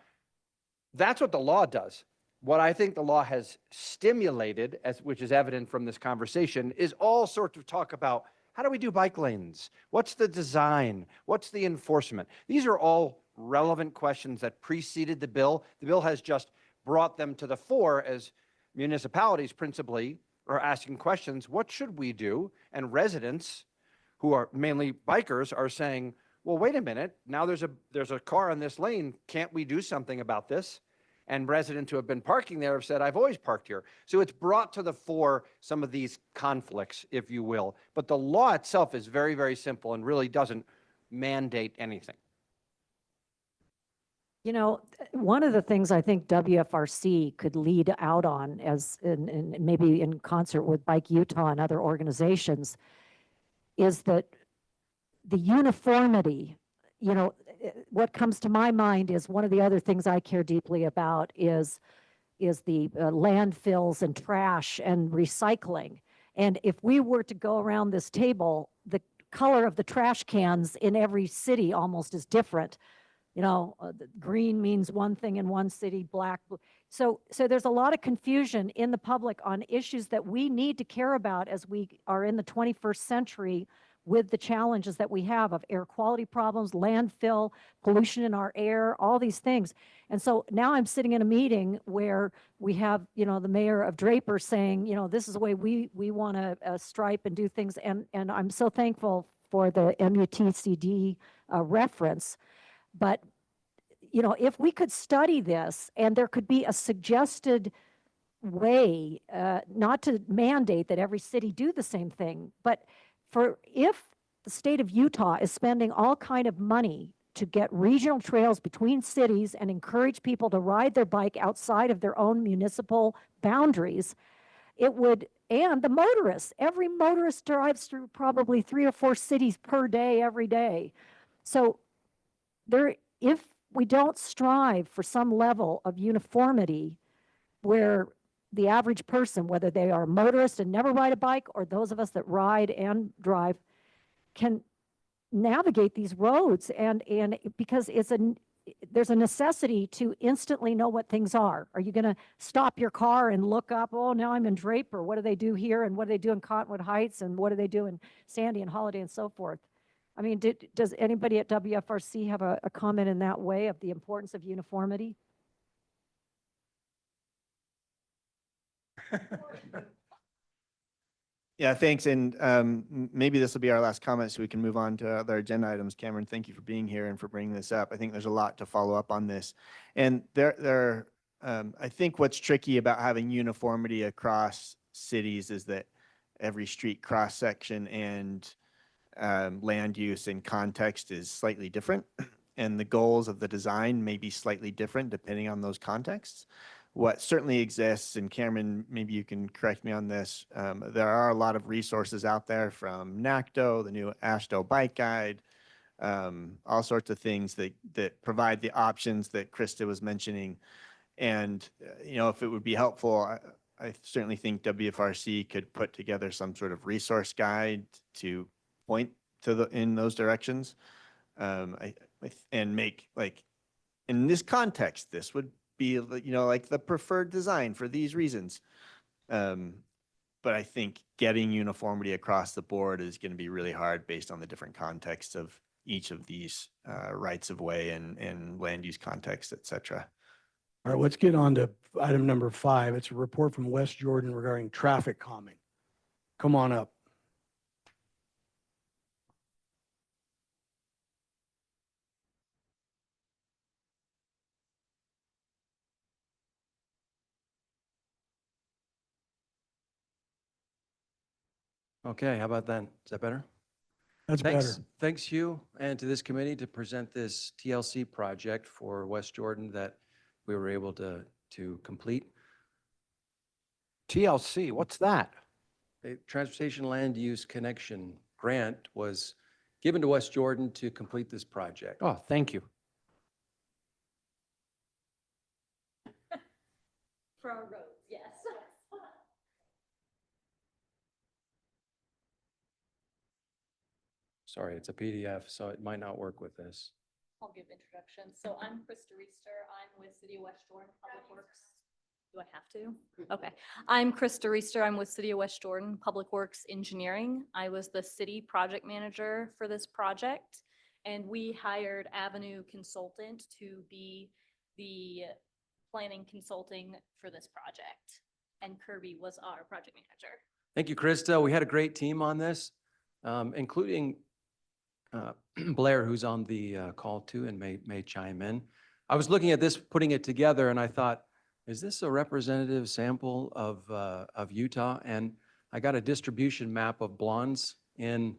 that's what the law does. What I think the law has stimulated, which is evident from this conversation, is all sorts of talk about how do we do bike lanes? What's the design? What's the enforcement? These are all relevant questions that preceded the bill. The bill has just brought them to the fore as municipalities principally are asking questions, what should we do? And residents, who are mainly bikers, are saying, well, wait a minute, now there's a car on this lane, can't we do something about this? And residents who have been parking there have said, I've always parked here. So it's brought to the fore some of these conflicts, if you will. But the law itself is very, very simple and really doesn't mandate anything. You know, one of the things I think WFRC could lead out on, as in maybe in concert with Bike Utah and other organizations, is that the uniformity, what comes to my mind is one of the other things I care deeply about is the landfills and trash and recycling. And if we were to go around this table, the color of the trash cans in every city almost is different. The green means one thing in one city, black. So there's a lot of confusion in the public on issues that we need to care about as we are in the 21st century with the challenges that we have of air quality problems, landfill, pollution in our air, all these things. And so now I'm sitting in a meeting where we have, the mayor of Draper saying, this is the way we want to stripe and do things. And I'm so thankful for the MUTCD reference. But, if we could study this and there could be a suggested way, not to mandate that every city do the same thing, but if the state of Utah is spending all kind of money to get regional trails between cities and encourage people to ride their bike outside of their own municipal boundaries, and the motorists, every motorist drives through probably 3 or 4 cities per day, every day. So if we don't strive for some level of uniformity where the average person, whether they are a motorist and never ride a bike or those of us that ride and drive, can navigate these roads and because there's a necessity to instantly know what things are. Are you going to stop your car and look up, oh, now I'm in Draper, what do they do here, and what do they do in Cottonwood Heights, and what do they do in Sandy and Holiday and so forth? I mean, does anybody at WFRC have a comment in that way of the importance of uniformity? Yeah, thanks. And maybe this will be our last comment so we can move on to other agenda items. Cameron, thank you for being here and for bringing this up. I think there's a lot to follow up on this. And I think what's tricky about having uniformity across cities is that every street cross section and land use and context is slightly different. And the goals of the design may be slightly different depending on those contexts. What certainly exists, and Cameron, maybe you can correct me on this, there are a lot of resources out there from NACDO, the new AASHTO Bike Guide, all sorts of things that provide the options that Krista was mentioning. And, if it would be helpful, I certainly think WFRC could put together some sort of resource guide to point to in those directions. And make, like, in this context, this would be, like the preferred design for these reasons. But I think getting uniformity across the board is going to be really hard based on the different contexts of each of these rights of way and land use context, et cetera. All right, let's get on to item number 5. It's a report from West Jordan regarding traffic calming. Come on up. Okay, how about that? Is that better? That's Thanks. better. Thanks, Hugh, and to this committee to present this TLC project for West Jordan that we were able to complete. TLC, what's that? A Transportation Land Use Connection grant was given to West Jordan to complete this project. Oh, thank you. For our roads, yes. Sorry, it's a PDF, so it might not work with this. I'll give introductions. So I'm Krista Reister. I'm with City of West Jordan Public Works. Do I have to? Okay. I'm Krista Reister. I'm with City of West Jordan Public Works Engineering. I was the city project manager for this project, and we hired Avenue Consultant to be the planning consulting for this project. And Kirby was our project manager. Thank you, Krista. We had a great team on this, including Blair, who's on the call too and may chime in. I was looking at this, putting it together, and I thought, is this a representative sample of Utah? And I got a distribution map of blondes in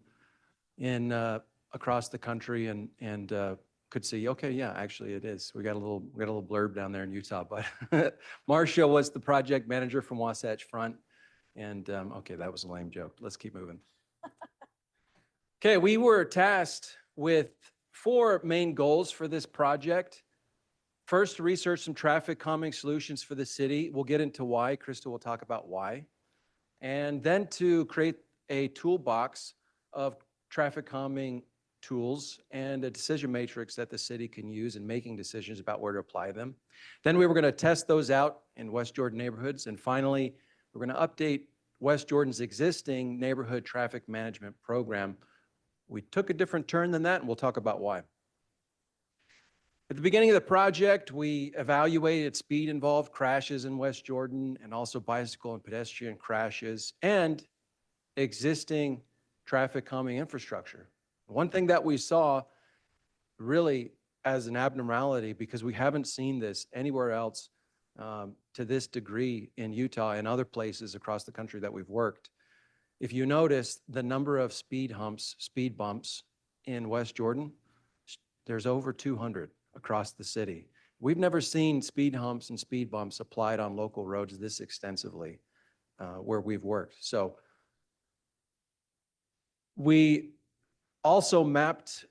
across the country, and could see, okay, yeah, actually it is. We got a little blurb down there in Utah, but Marcia was the project manager from Wasatch Front, and okay, that was a lame joke. Let's keep moving. Okay, we were tasked with 4 main goals for this project. First, to research some traffic calming solutions for the city. We'll get into why. Krista will talk about why. And then to create a toolbox of traffic calming tools and a decision matrix that the city can use in making decisions about where to apply them. Then we were going to test those out in West Jordan neighborhoods. And finally, we're going to update West Jordan's existing neighborhood traffic management program. We took a different turn than that, and we'll talk about why. At the beginning of the project, we evaluated speed-involved crashes in West Jordan and also bicycle and pedestrian crashes and existing traffic calming infrastructure. One thing that we saw really as an abnormality, because we haven't seen this anywhere else to this degree in Utah and other places across the country that we've worked. If you notice the number of speed humps, speed bumps in West Jordan, there's over 200 across the city. We've never seen speed humps and speed bumps applied on local roads this extensively where we've worked. So we also mapped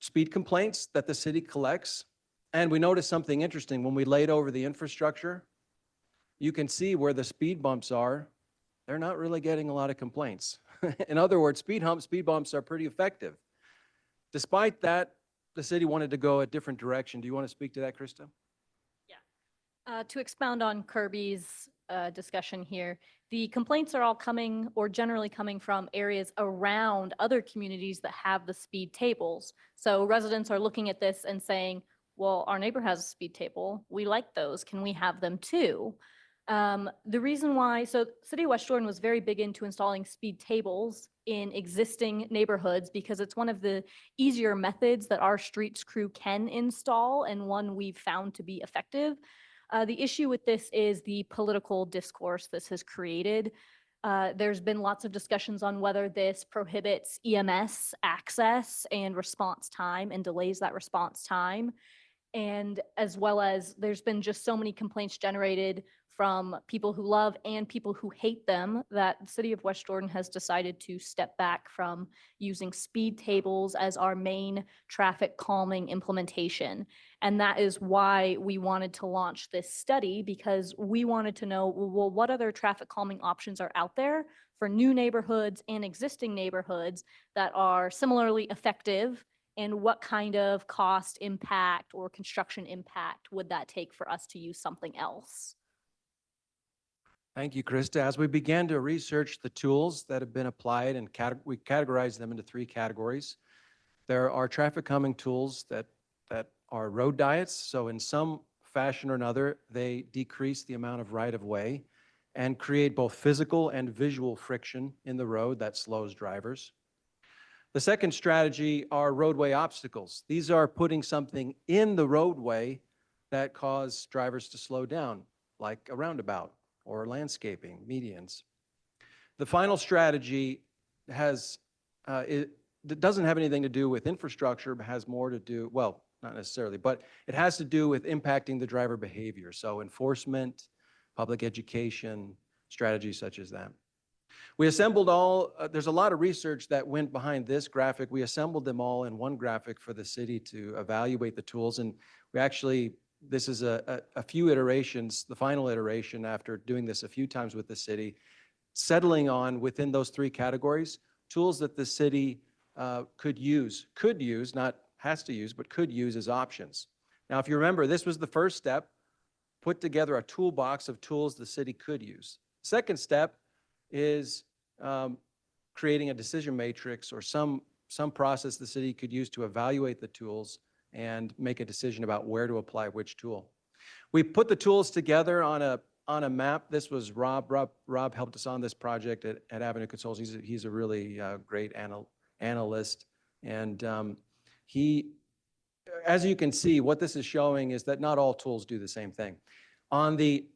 speed complaints that the city collects. And we noticed something interesting. When we laid over the infrastructure, you can see where the speed bumps are. They're not really getting a lot of complaints. In other words, speed humps, speed bumps are pretty effective. Despite that, the city wanted to go a different direction. Do you want to speak to that, Krista? To expound on Kirby's discussion here, the complaints are all coming or generally coming from areas around other communities that have the speed tables. So residents are looking at this and saying, well, our neighbor has a speed table. We like those. Can we have them too? The reason why, so City of West Jordan was very big into installing speed tables in existing neighborhoods because it's one of the easier methods that our streets crew can install and one we've found to be effective. The issue with this is the political discourse this has created. There's been lots of discussions on whether this prohibits EMS access and response time and delays that response time. And as well as there's been just so many complaints generated from people who love and people who hate them that the City of West Jordan has decided to step back from using speed tables as our main traffic calming implementation. And that is why we wanted to launch this study, because we wanted to know, well, what other traffic calming options are out there for new neighborhoods and existing neighborhoods that are similarly effective, and what kind of cost impact or construction impact would that take for us to use something else? Thank you, Krista. As we began to research the tools that have been applied, and we categorized them into 3 categories. There are traffic calming tools that are road diets. So in some fashion or another, they decrease the amount of right-of-way and create both physical and visual friction in the road that slows drivers. The second strategy are roadway obstacles. These are putting something in the roadway that cause drivers to slow down, like a roundabout or landscaping, medians. The final strategy it doesn't have anything to do with infrastructure, but has more to do, well, not necessarily, but it has to do with impacting the driver behavior. So enforcement, public education, strategies such as that. We assembled there's a lot of research that went behind this graphic. We assembled them all in one graphic for the city to evaluate the tools. And we actually, this is a few iterations, the final iteration after doing this a few times with the city, settling on within those 3 categories, tools that the city could use, not has to use, but could use as options. Now, if you remember, this was the first step, put together a toolbox of tools the city could use. Second step is creating a decision matrix or some process the city could use to evaluate the tools and make a decision about where to apply which tool. We put the tools together on a map. This was Rob. Rob helped us on this project at Avenue Consulting. He's a really great analyst. And he, as you can see, what this is showing is that not all tools do the same thing. On the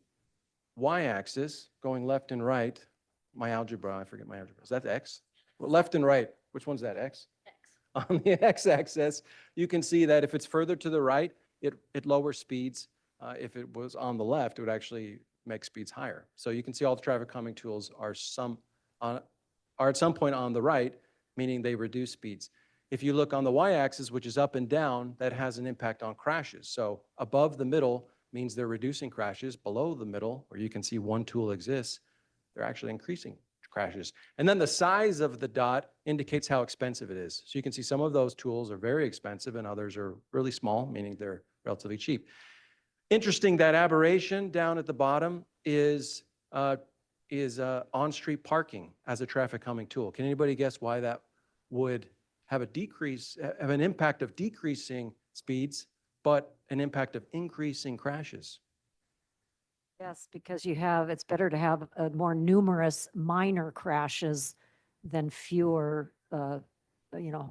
y-axis, going left and right, my algebra, I forget my algebra. Is that X? Well, left and right, which one's that, X? X. On the x-axis, you can see that if it's further to the right, it lowers speeds. If it was on the left, it would actually make speeds higher. So you can see all the traffic calming tools are at some point on the right, meaning they reduce speeds. If you look on the y-axis, which is up and down, that has an impact on crashes. So above the middle means they're reducing crashes. Below the middle, where you can see one tool exists, they're actually increasing crashes. And then the size of the dot indicates how expensive it is. So you can see some of those tools are very expensive and others are really small, meaning they're relatively cheap. Interesting, that aberration down at the bottom is on-street parking as a traffic calming tool. Can anybody guess why that would have have an impact of decreasing speeds, but an impact of increasing crashes? Yes, because it's better to have more numerous minor crashes than fewer,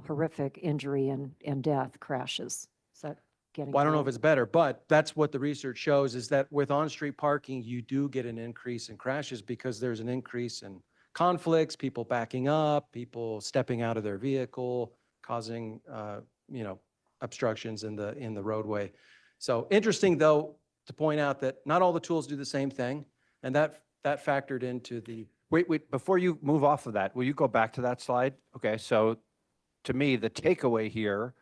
horrific injury and death crashes. Is that getting? Well, I don't know to if it's better, but that's what the research shows, is that with on-street parking, you do get an increase in crashes because there's an increase in conflicts, people backing up, people stepping out of their vehicle, causing, obstructions in the roadway. So interesting, though, to point out that not all the tools do the same thing, and that factored into the. Wait, before you move off of that, will you go back to that slide? Okay, so to me, the takeaway here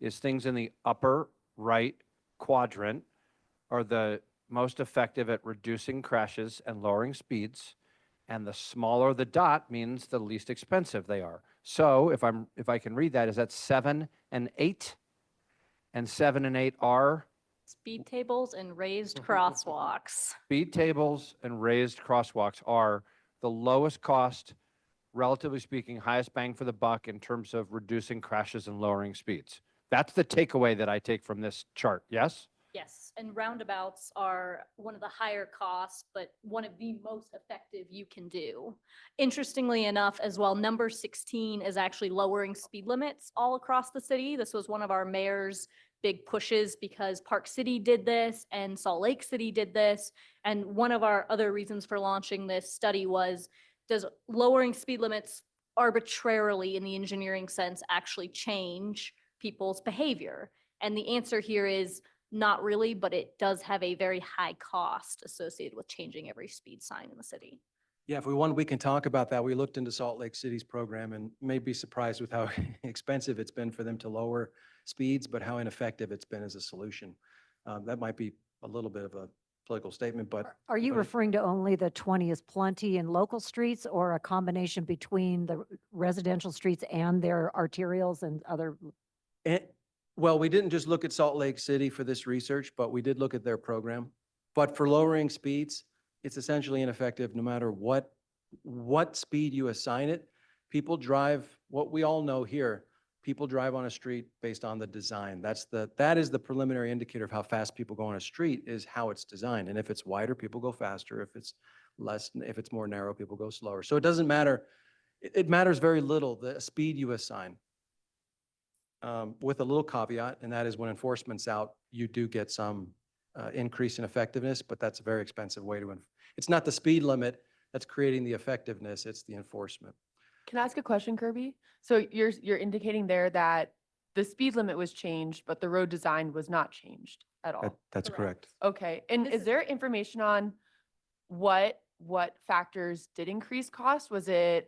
is things in the upper right quadrant are the most effective at reducing crashes and lowering speeds, and the smaller the dot means the least expensive they are. So if I can read that, is that 7 and 8? And 7 and 8 are? Speed tables and raised crosswalks. Speed tables and raised crosswalks are the lowest cost, relatively speaking, highest bang for the buck in terms of reducing crashes and lowering speeds. That's the takeaway that I take from this chart, yes? Yes, and roundabouts are one of the higher costs, but one of the most effective you can do. Interestingly enough, as well, number 16 is actually lowering speed limits all across the city. This was one of our mayor's big pushes because Park City did this and Salt Lake City did this. And one of our other reasons for launching this study was, does lowering speed limits arbitrarily in the engineering sense actually change people's behavior? And the answer here is not really, but it does have a very high cost associated with changing every speed sign in the city. Yeah, if we want, we can talk about that. We looked into Salt Lake City's program and may be surprised with how expensive it's been for them to lower speeds, but how ineffective it's been as a solution. That might be a little bit of a political statement, but. Are you but- referring to only the 20 is plenty in local streets, or a combination between the residential streets and their arterials and other? Well, we didn't just look at Salt Lake City for this research, but we did look at their program. But for lowering speeds, it's essentially ineffective no matter what speed you assign it. People drive, what we all know here, people drive on a street based on the design. That is the preliminary indicator of how fast people go on a street, is how it's designed. And if it's wider, people go faster. If it's more narrow, people go slower. So it doesn't matter. It matters very little, the speed you assign. With a little caveat, and that is when enforcement's out, you do get some increase in effectiveness, but that's a very expensive way to, it's not the speed limit that's creating the effectiveness, it's the enforcement. Can I ask a question, Kirby? So you're indicating there that the speed limit was changed, but the road design was not changed at all. That's correct. Okay, and is there information on what factors did increase cost? Was it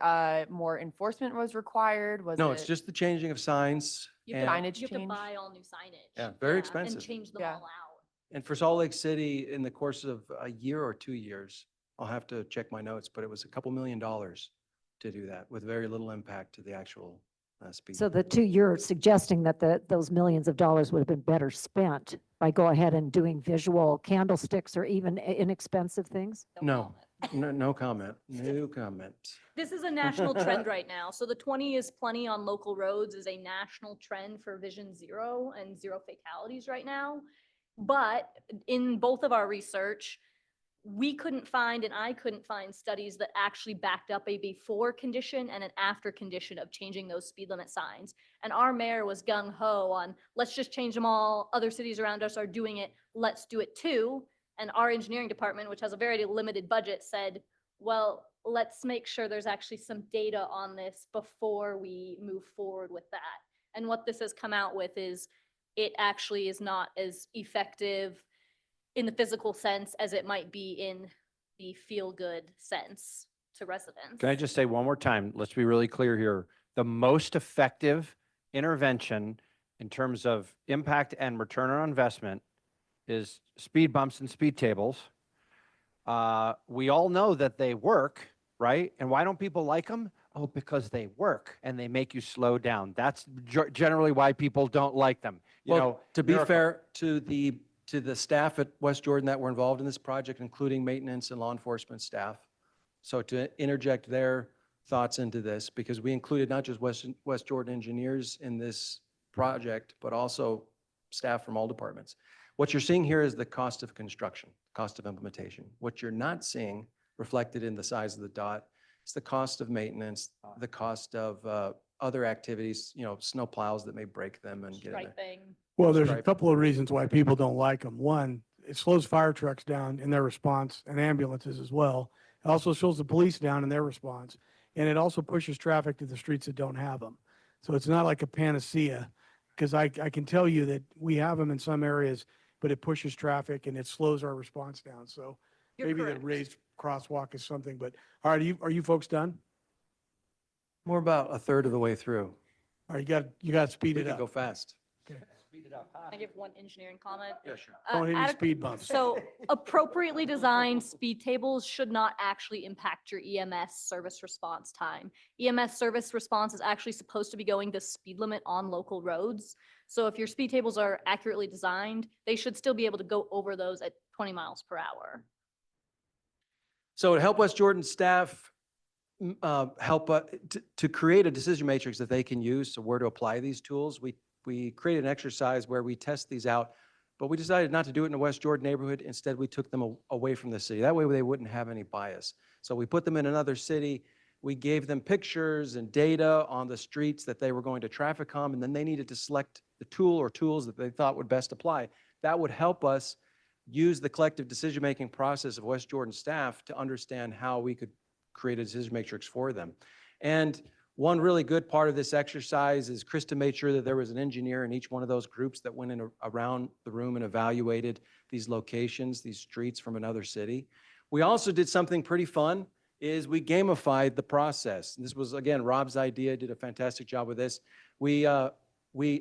more enforcement was required? No, it's just the changing of signs. You and- have to buy all new signage. Yeah, very And expensive. change them all out. And for Salt Lake City, in the course of a year or 2 years, I'll have to check my notes, but it was a couple $1 million to do that with very little impact to the actual speed. So you're suggesting that those millions of dollars would have been better spent by go ahead and doing visual candlesticks or even inexpensive things? No comment. No comment. This is a national trend right now. So the 20 is plenty on local roads is a national trend for Vision Zero and zero fatalities right now. But in both of our research, we couldn't find, and I couldn't find studies that actually backed up a before condition and an after condition of changing those speed limit signs. And our mayor was gung ho on, let's just change them all. Other cities around us are doing it. Let's do it too. And our engineering department, which has a very limited budget, said, well, let's make sure there's actually some data on this before we move forward with that. And what this has come out with is it actually is not as effective in the physical sense as it might be in the feel-good sense to residents. Can I just say one more time, let's be really clear here. the most effective intervention in terms of impact and return on investment is speed bumps and speed tables. We all know that they work, right? And why don't people like them? Oh, because they work and they make you slow down. That's generally why people don't like them. You Well, know, to be miracle. fair to the staff at West Jordan that were involved in this project, including maintenance and law enforcement staff. So to interject their thoughts into this, because we included not just West Jordan engineers in this project, but also staff from all departments. What you're seeing here is the cost of construction, cost of implementation. What you're not seeing reflected in the size of the dot is the cost of maintenance, the cost of other activities, you know, snow plows that may break them and get in there. Striping. Well, there's a Striping. couple of reasons why people don't like them. One, it slows fire trucks down in their response and ambulances as well. It also slows the police down in their response. And it also pushes traffic to the streets that don't have them. So it's not like a panacea, because I can tell you that we have them in some areas, but it pushes traffic and it slows our response down. So You're maybe correct. the raised crosswalk is something, but all right, are you folks done? More about a third of the way through. All right, you got to speed We it could up. go fast. I give one engineering comment. Yeah, sure. Don't hit any Adequ- speed bumps. So appropriately designed speed tables should not actually impact your EMS service response time. EMS service response is actually supposed to be going the speed limit on local roads. So if your speed tables are accurately designed, they should still be able to go over those at 20 miles per hour. So to help West Jordan staff help to create a decision matrix that they can use to where to apply these tools, we created an exercise where we test these out, but we decided not to do it in the West Jordan neighborhood. Instead, we took them away from the city. That way they wouldn't have any bias. So we put them in another city. We gave them pictures and data on the streets that they were going to traffic calm, and then they needed to select the tool or tools that they thought would best apply. That would help us use the collective decision-making process of West Jordan staff to understand how we could create a decision matrix for them. And one really good part of this exercise is Krista made sure that there was an engineer in each one of those groups that went in around the room and evaluated these locations, these streets from another city. We also did something pretty fun, is we gamified the process. And this was, again, Rob's idea, did a fantastic job with this. We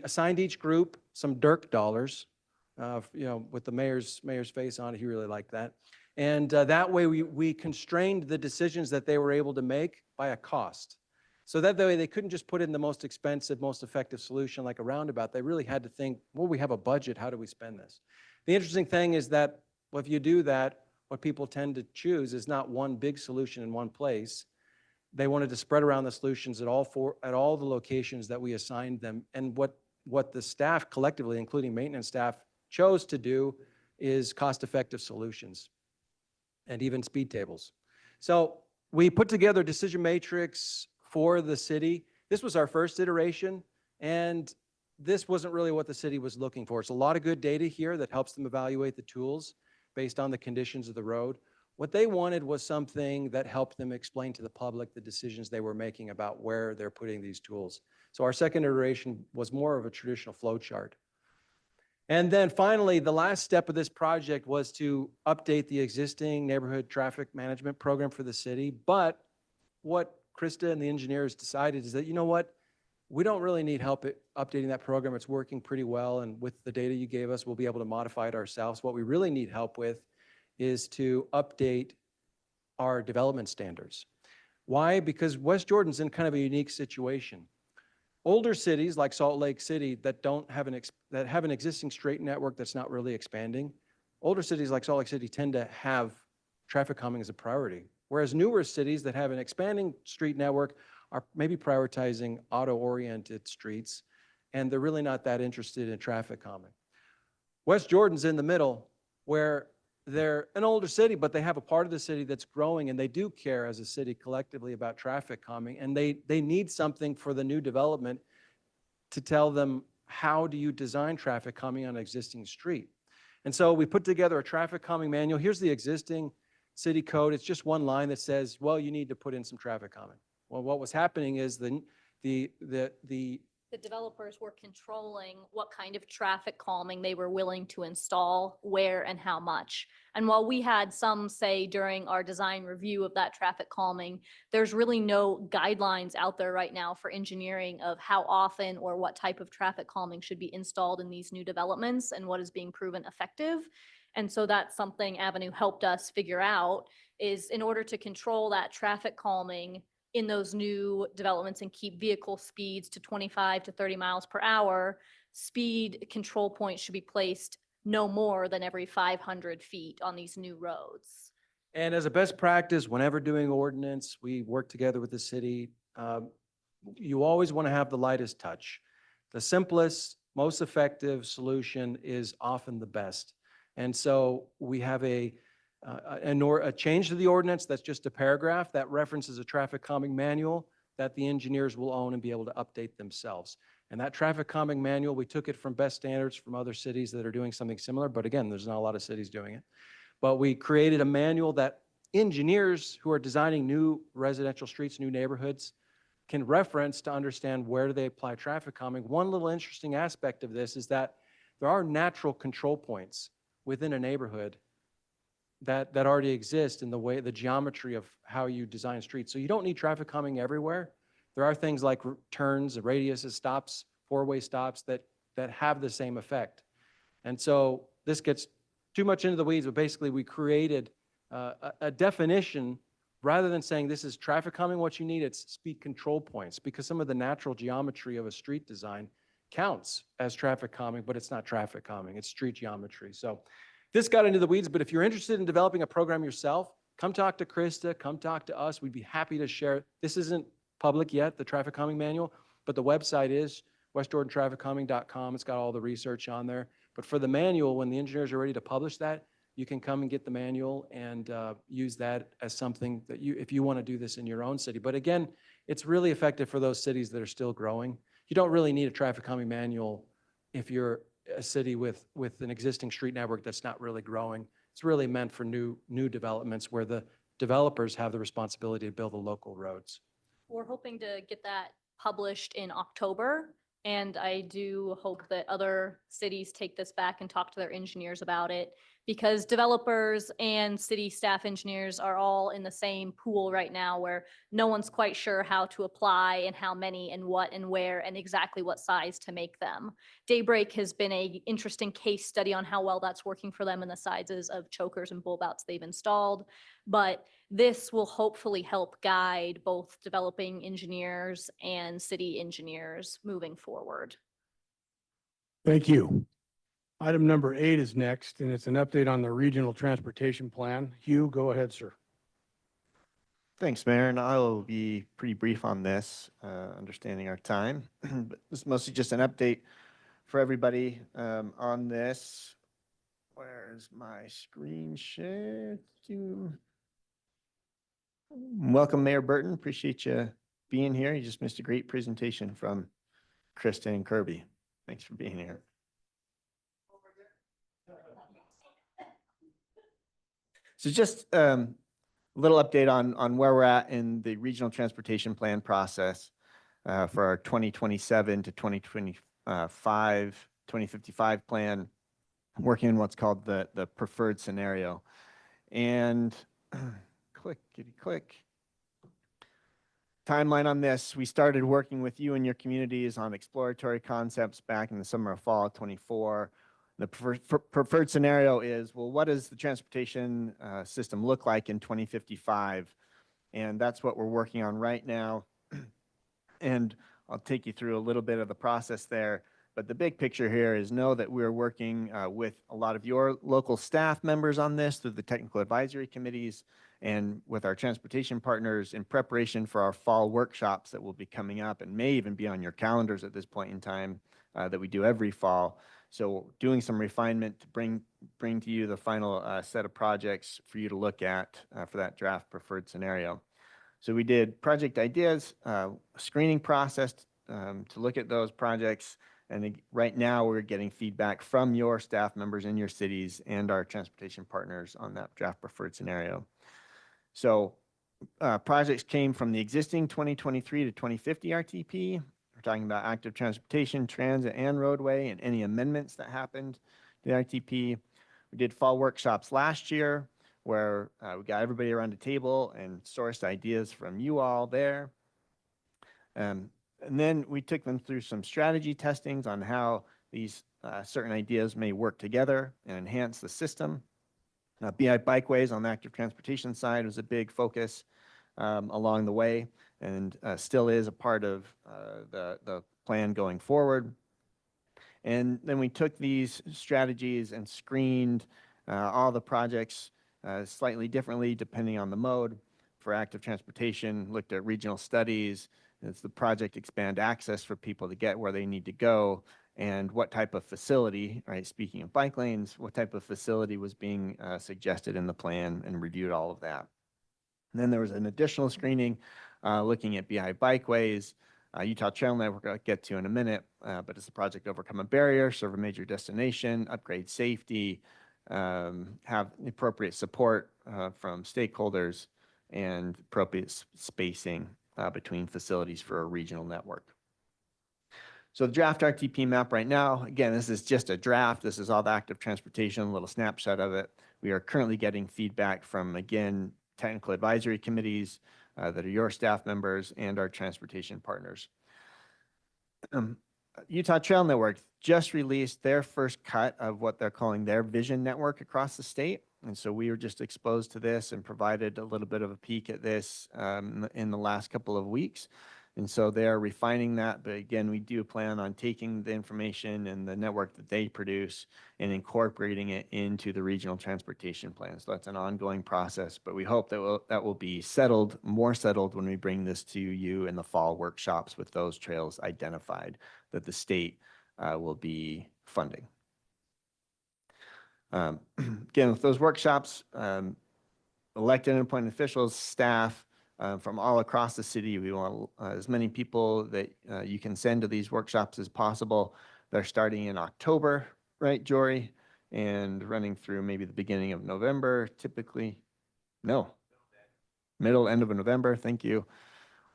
assigned each group some Dirk dollars, you know, with the mayor's face on it. He really liked that. And that way we constrained the decisions that they were able to make by a cost. So that way they couldn't just put in the most expensive, most effective solution like a roundabout. They really had to think, well, we have a budget, how do we spend this? The interesting thing is that well, if you do that, what people tend to choose is not one big solution in one place. They wanted to spread around the solutions at all the locations that we assigned them. And what the staff collectively, including maintenance staff, chose to do is cost-effective solutions and even speed tables. So we put together a decision matrix for the city. This was our first iteration, and this wasn't really what the city was looking for. It's a lot of good data here that helps them evaluate the tools based on the conditions of the road. What they wanted was something that helped them explain to the public the decisions they were making about where they're putting these tools. So our second iteration was more of a traditional flow chart. And then finally, the last step of this project was to update the existing neighborhood traffic management program for the city. But what Krista and the engineers decided is that, you know what, we don't really need help updating that program. It's working pretty well. And with the data you gave us, we'll be able to modify it ourselves. What we really need help with is to update our development standards. Why? Because West Jordan's in kind of a unique situation. Older cities like Salt Lake City that have an existing straight network that's not really expanding, older cities like Salt Lake City tend to have traffic calming as a priority. Whereas newer cities that have an expanding street network are maybe prioritizing auto-oriented streets, and they're really not that interested in traffic calming. West Jordan's in the middle, where they're an older city, but they have a part of the city that's growing, and they do care as a city collectively about traffic calming, and they need something for the new development to tell them, how do you design traffic calming on an existing street? And so we put together a traffic calming manual. Here's the existing city code. It's just one line that says, well, you need to put in some traffic calming. Well, what was happening is the the developers were controlling what kind of traffic calming they were willing to install, where and how much. And while we had some say during our design review of that traffic calming, there's really no guidelines out there right now for engineering of how often or what type of traffic calming should be installed in these new developments and what is being proven effective. And so that's something Avenue helped us figure out, is in order to control that traffic calming in those new developments and keep vehicle speeds to 25 to 30 miles per hour, speed control points should be placed no more than every 500 feet on these new roads. And as a best practice, whenever doing ordinance, we work together with the city. You always want to have the lightest touch. The simplest, most effective solution is often the best. And so we have a change to the ordinance that's just a paragraph that references a traffic calming manual that the engineers will own and be able to update themselves. And that traffic calming manual, we took it from best standards from other cities that are doing something similar, but again, there's not a lot of cities doing it. But we created a manual that engineers who are designing new residential streets, new neighborhoods, can reference to understand where do they apply traffic calming. One little interesting aspect of this is that there are natural control points within a neighborhood that already exist in the way, the geometry of how you design streets. So you don't need traffic calming everywhere. There are things like turns, radiuses, stops, four-way stops that have the same effect. And so this gets too much into the weeds, but basically we created a definition rather than saying this is traffic calming, what you need, it's speed control points, because some of the natural geometry of a street design counts as traffic calming, but it's not traffic calming, it's street geometry. So this got into the weeds, but if you're interested in developing a program yourself, come talk to Krista, come talk to us. We'd be happy to share. This isn't public yet, the traffic calming manual, but the website is westjordantrafficcalming.com. It's got all the research on there. But for the manual, when the engineers are ready to publish that, you can come and get the manual and use that as something that if you want to do this in your own city. But again, it's really effective for those cities that are still growing. You don't really need a traffic calming manual if you're a city with an existing street network that's not really growing. It's really meant for new developments where the developers have the responsibility to build the local roads. We're hoping to get that published in October, and I do hope that other cities take this back and talk to their engineers about it, because developers and city staff engineers are all in the same pool right now where no one's quite sure how to apply and how many and what and where and exactly what size to make them. Daybreak has been an interesting case study on how well that's working for them and the sizes of chokers and bulb outs they've installed. But this will hopefully help guide both developing engineers and city engineers moving forward. Thank you. Item number 8 is next, and it's an update on the regional transportation plan. Hugh, go ahead, sir. Thanks, Mayor, and I'll be pretty brief on this, understanding our time. But this is mostly just an update for everybody on this. Where's my screen share? Welcome, Mayor Burton. Appreciate you being here. You just missed a great presentation from Krista and Kirby. Thanks for being here. So just a little update on where we're at in the regional transportation plan process for our 2027 to 2055 plan, working in what's called the preferred scenario. And click. Timeline on this, we started working with you and your communities on exploratory concepts back in the summer of fall of 24. The preferred scenario is, well, what does the transportation system look like in 2055? And that's what we're working on right now. And I'll take you through a little bit of the process there. But the big picture here is know that we're working with a lot of your local staff members on this through the technical advisory committees and with our transportation partners in preparation for our fall workshops that will be coming up and may even be on your calendars at this point in time that we do every fall. So doing some refinement to bring to you the final set of projects for you to look at for that draft preferred scenario. So we did project ideas, screening process to look at those projects. And right now we're getting feedback from your staff members in your cities and our transportation partners on that draft preferred scenario. So projects came from the existing 2023 to 2050 RTP. Our talking about active transportation, transit, and roadway, and any amendments that happened to the RTP. We did fall workshops last year where we got everybody around the table and sourced ideas from you all there. And then we took them through some strategy testings on how these certain ideas may work together and enhance the system. BI bikeways on the active transportation side was a big focus along the way, and still is a part of the plan going forward. And then we took these strategies and screened all the projects slightly differently depending on the mode. For active transportation, looked at regional studies. It's the project expand access for people to get where they need to go, and what type of facility, right, speaking of bike lanes, what type of facility was being suggested in the plan, and reviewed all of that. And then there was an additional screening looking at BI bikeways, Utah Trail Network I'll get to in a minute, but it's a project to overcome a barrier, serve a major destination, upgrade safety, have appropriate support from stakeholders, and appropriate spacing between facilities for a regional network. So the draft RTP map right now, again, this is just a draft. This is all the active transportation, a little snapshot of it. We are currently getting feedback from, again, technical advisory committees that are your staff members and our transportation partners. Utah Trail Network just released their first cut of what they're calling their vision network across the state. And so we were just exposed to this and provided a little bit of a peek at this in the last couple of weeks. And so they're refining that. But again, we do plan on taking the information and the network that they produce and incorporating it into the regional transportation plan. So that's an ongoing process, but we hope that that will be settled, more settled, when we bring this to you in the fall workshops with those trails identified that the state will be funding. Again, with those workshops, elected and appointed officials, staff, from all across the city. We want as many people that you can send to these workshops as possible. They're starting in October, right, Jory? And running through maybe the beginning of November, typically. No, end of November, thank you.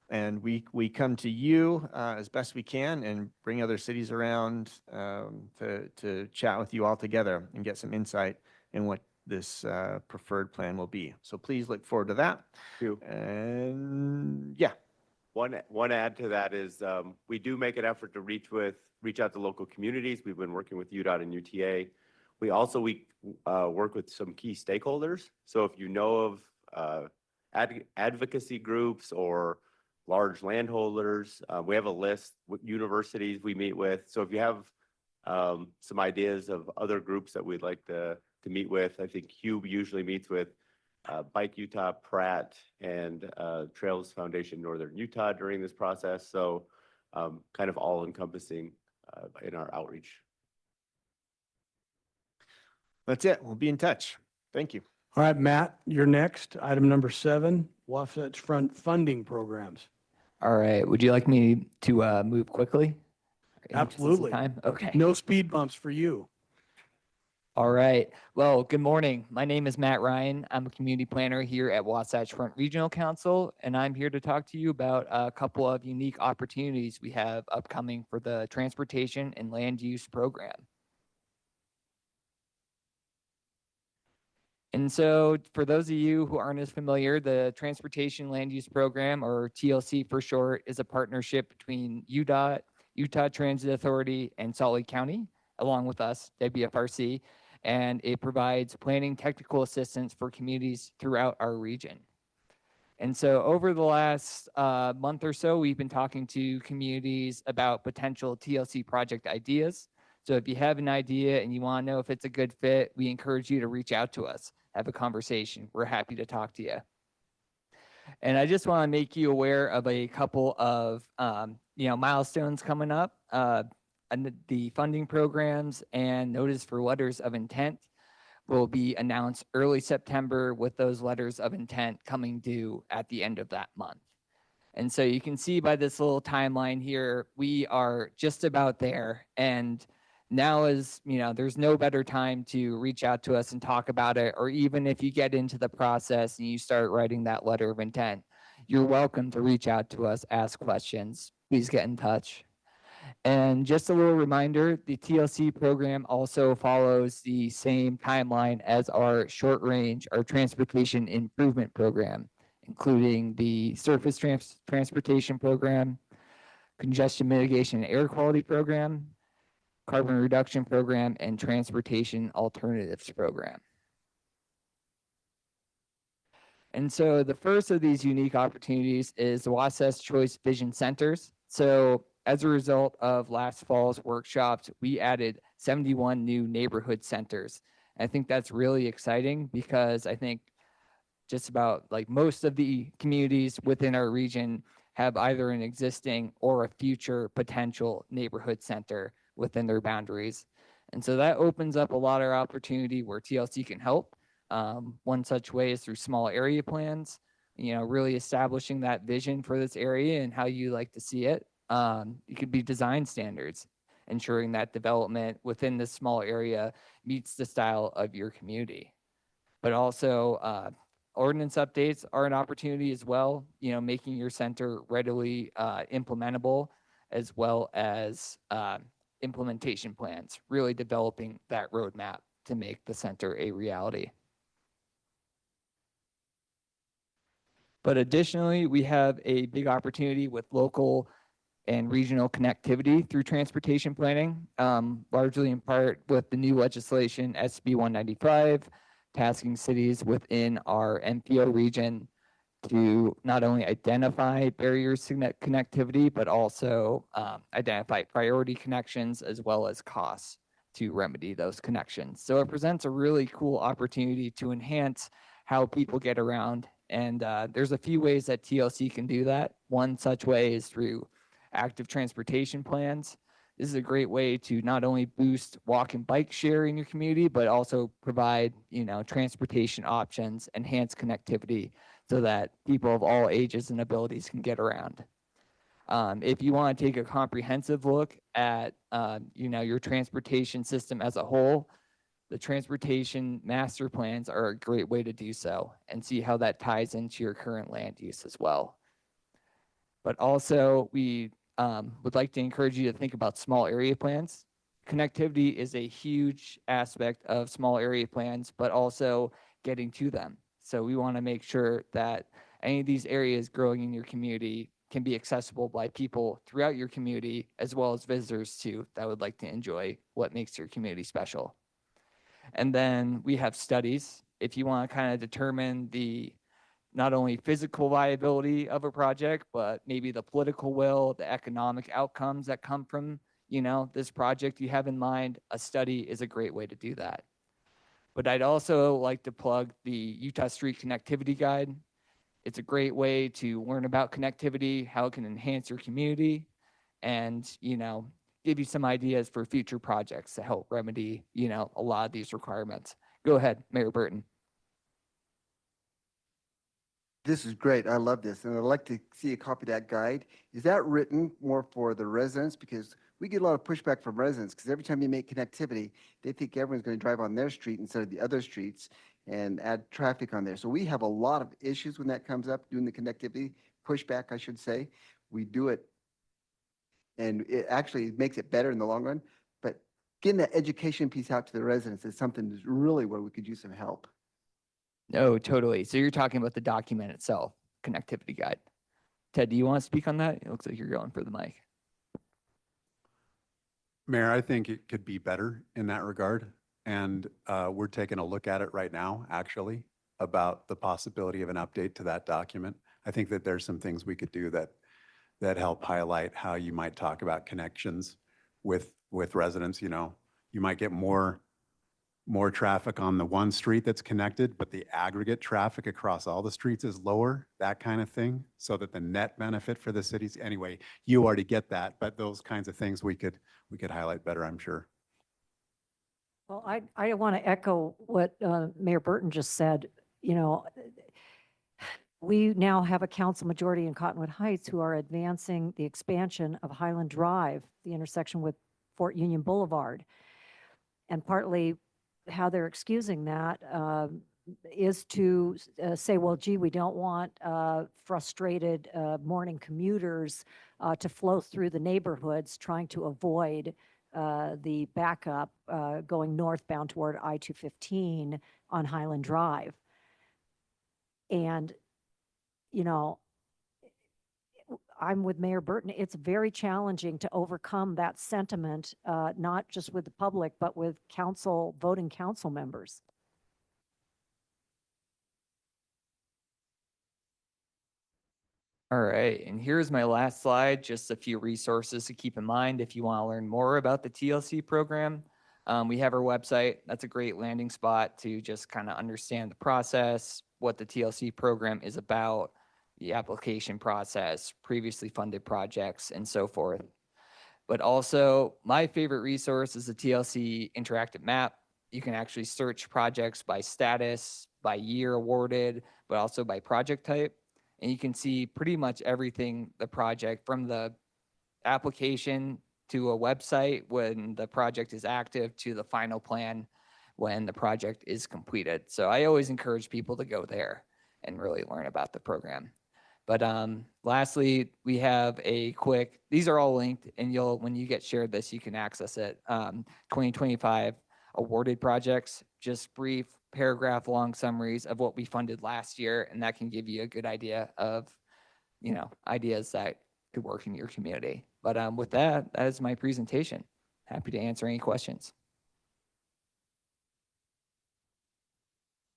And we come to you as best we can and bring other cities around to chat with you all together and get some insight in what this preferred plan will be. So please look forward to that. And yeah. One add to that is we do make an effort to reach out to local communities. We've been working with UDOT and UTA. We also work with some key stakeholders. So if you know of advocacy groups or large landholders, we have a list with universities we meet with. So if you have some ideas of other groups that we'd like to meet with, I think Hugh usually meets with Bike Utah, Pratt, and Trails Foundation Northern Utah during this process. So kind of all encompassing in our outreach. That's it. We'll be in touch. Thank you. All right, Matt, you're next. Item number 7, Wasatch Front funding programs. All right. Would you like me to move quickly? Absolutely. Okay. No speed bumps for you. All right. Well, good morning. My name is Matt Ryan. I'm a community planner here at Wasatch Front Regional Council, and I'm here to talk to you about a couple of unique opportunities we have upcoming for the Transportation and Land Use Program. And so for those of you who aren't as familiar, the Transportation Land Use Program, or TLC for short, is a partnership between UDOT, Utah Transit Authority, and Salt Lake County, along with us, WFRC, and it provides planning technical assistance for communities throughout our region. And so over the last month or so, we've been talking to communities about potential TLC project ideas. So if you have an idea and you want to know if it's a good fit, we encourage you to reach out to us, have a conversation. We're happy to talk to you. And I just want to make you aware of a couple of milestones coming up. And the funding programs and notice for letters of intent will be announced early September, with those letters of intent coming due at the end of that month. And so you can see by this little timeline here, we are just about there. And now is, there's no better time to reach out to us and talk about it. Or even if you get into the process and you start writing that letter of intent, you're welcome to reach out to us, ask questions. Please get in touch. And just a little reminder, the TLC program also follows the same timeline as our short range, our transportation improvement program, including the surface transportation program, congestion mitigation and air quality program, carbon reduction program, and transportation alternatives program. And so the first of these unique opportunities is the Wasatch Choice Vision Centers. So as a result of last fall's workshops, we added 71 new neighborhood centers. I think that's really exciting because I think just about like most of the communities within our region have either an existing or a future potential neighborhood center within their boundaries. And so that opens up a lot of opportunity where TLC can help. One such way is through small area plans, really establishing that vision for this area and how you like to see it. It could be design standards, ensuring that development within this small area meets the style of your community. But also ordinance updates are an opportunity as well, making your center readily implementable, as well as implementation plans, really developing that roadmap to make the center a reality. But additionally, we have a big opportunity with local and regional connectivity through transportation planning, largely in part with the new legislation, SB 195, tasking cities within our MPO region to not only identify barriers to connectivity, but also identify priority connections as well as costs to remedy those connections. So it presents a really cool opportunity to enhance how people get around. And there's a few ways that TLC can do that. One such way is through active transportation plans. This is a great way to not only boost walk and bike share in your community, but also provide, transportation options, enhance connectivity so that people of all ages and abilities can get around. If you want to take a comprehensive look at, your transportation system as a whole, the transportation master plans are a great way to do so and see how that ties into your current land use as well. But also we would like to encourage you to think about small area plans. Connectivity is a huge aspect of small area plans, but also getting to them. So we want to make sure that any of these areas growing in your community can be accessible by people throughout your community, as well as visitors too, that would like to enjoy what makes your community special. And then we have studies. If you want to kind of determine the not only physical viability of a project, but maybe the political will, the economic outcomes that come from, this project you have in mind, a study is a great way to do that. But I'd also like to plug the Utah Street Connectivity Guide. It's a great way to learn about connectivity, how it can enhance your community, and, give you some ideas for future projects to help remedy, a lot of these requirements. Go ahead, Mayor Burton. This is great. I love this. And I'd like to see a copy of that guide. Is that written more for the residents? Because we get a lot of pushback from residents because every time you make connectivity, they think everyone's going to drive on their street instead of the other streets and add traffic on there. So we have a lot of issues when that comes up, doing the connectivity, pushback, I should say. We do it, and it actually makes it better in the long run. But getting that education piece out to the residents is something that's really where we could use some help. No, totally. So you're talking about the document itself, connectivity guide. Ted, do you want to speak on that? It looks like you're going for the mic. Mayor, I think it could be better in that regard. And we're taking a look at it right now, actually, about the possibility of an update to that document. I think that there's some things we could do that help highlight how you might talk about connections with residents. You might get more traffic on the one street that's connected, but the aggregate traffic across all the streets is lower, that kind of thing, so that the net benefit for the cities, anyway, you already get that, but those kinds of things we could highlight better, I'm sure. Well, I want to echo what Mayor Burton just said. We now have a council majority in Cottonwood Heights who are advancing the expansion of Highland Drive, the intersection with Fort Union Boulevard. And partly how they're excusing that is to say, well, gee, we don't want frustrated morning commuters to flow through the neighborhoods, trying to avoid the backup going northbound toward I-215 on Highland Drive. And, you know, I'm with Mayor Burton. It's very challenging to overcome that sentiment, not just with the public, but with council, voting council members. All right, and here's my last slide, just a few resources to keep in mind if you want to learn more about the TLC program. We have our website. That's a great landing spot to just kind of understand the process, what the TLC program is about, the application process, previously funded projects, and so forth. But also, my favorite resource is the TLC interactive map. You can actually search projects by status, by year awarded, but also by project type. And you can see pretty much everything the project, from the application to a website when the project is active to the final plan when the project is completed. So I always encourage people to go there and really learn about the program. But lastly, we have a quick, these are all linked, and when you get shared this, you can access it. 2025 awarded projects, just brief paragraph long summaries of what we funded last year, and that can give you a good idea of, you know, ideas that could work in your community. But with that, that is my presentation. Happy to answer any questions.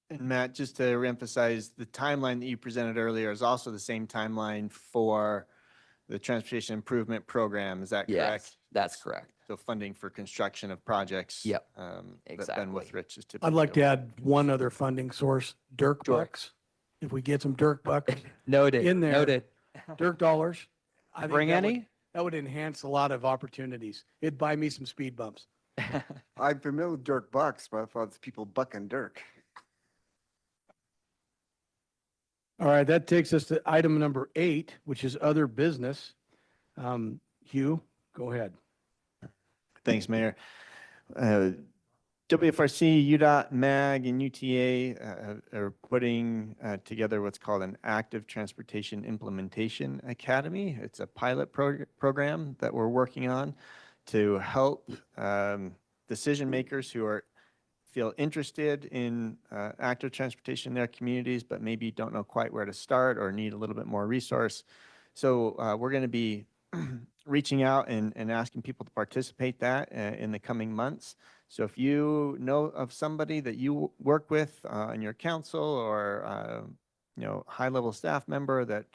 And Matt, just to reemphasize, the timeline that you presented earlier is also the same timeline for the Transportation Improvement Program. Is that correct? Yes, that's correct. So funding for construction of projects. Yep, That exactly. Ben with Rich is typically. I'd like to over. add one other funding source, Dirk Sure. bucks. If we get some Dirk bucks Noted. in there, Noted. Dirk dollars. I think Bring that any? that would enhance a lot of opportunities. It'd buy me some speed bumps. I'm familiar with Dirk Bucks, but I thought it's people bucking Dirk. All right, that takes us to item number 8, which is other business. Hugh, go ahead. Thanks, Mayor. WFRC, UDOT, MAG, and UTA are putting together what's called an Active Transportation Implementation Academy. It's a pilot program that we're working on to help decision makers who feel interested in active transportation in their communities, but maybe don't know quite where to start or need a little bit more resource. So we're going to be reaching out and asking people to participate in the coming months. So if you know of somebody that you work with in your council or high-level staff member that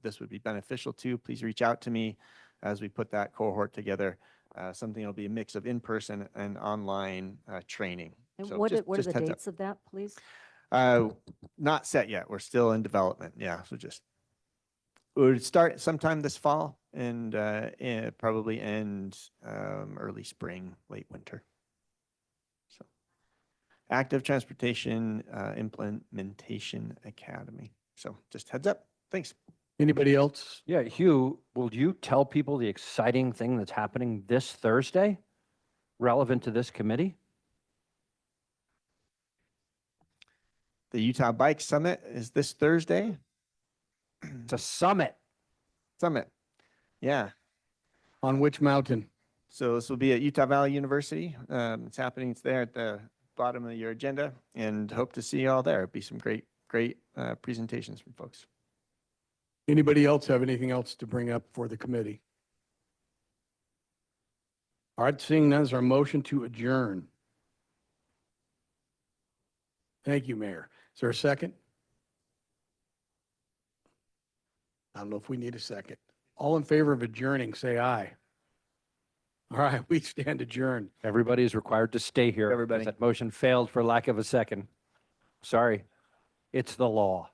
this would be beneficial to, please reach out to me as we put that cohort together. Something that'll be a mix of in-person and online training. And So what are just the heads up. dates of that, please? Not set yet. We're still in development. Yeah, so we would start sometime this fall and probably end early spring, late winter. So, Active Transportation Implementation Academy. So just heads up. Thanks. Anybody else? Yeah, Hugh, will you tell people the exciting thing that's happening this Thursday relevant to this committee? The Utah Bike Summit is this Thursday. It's a summit. Summit. Yeah. On which mountain? So this will be at Utah Valley University. It's happening. It's there at the bottom of your agenda, and hope to see you all there. It'll be some great presentations from folks. Anybody else have anything else to bring up for the committee? All right, seeing none, is our motion to adjourn. Thank you, Mayor. Is there a second? I don't know if we need a second. All in favor of adjourning, say aye. All right, we stand adjourned. Everybody is required to stay here. Everybody. That motion failed for lack of a second. Sorry. It's the law.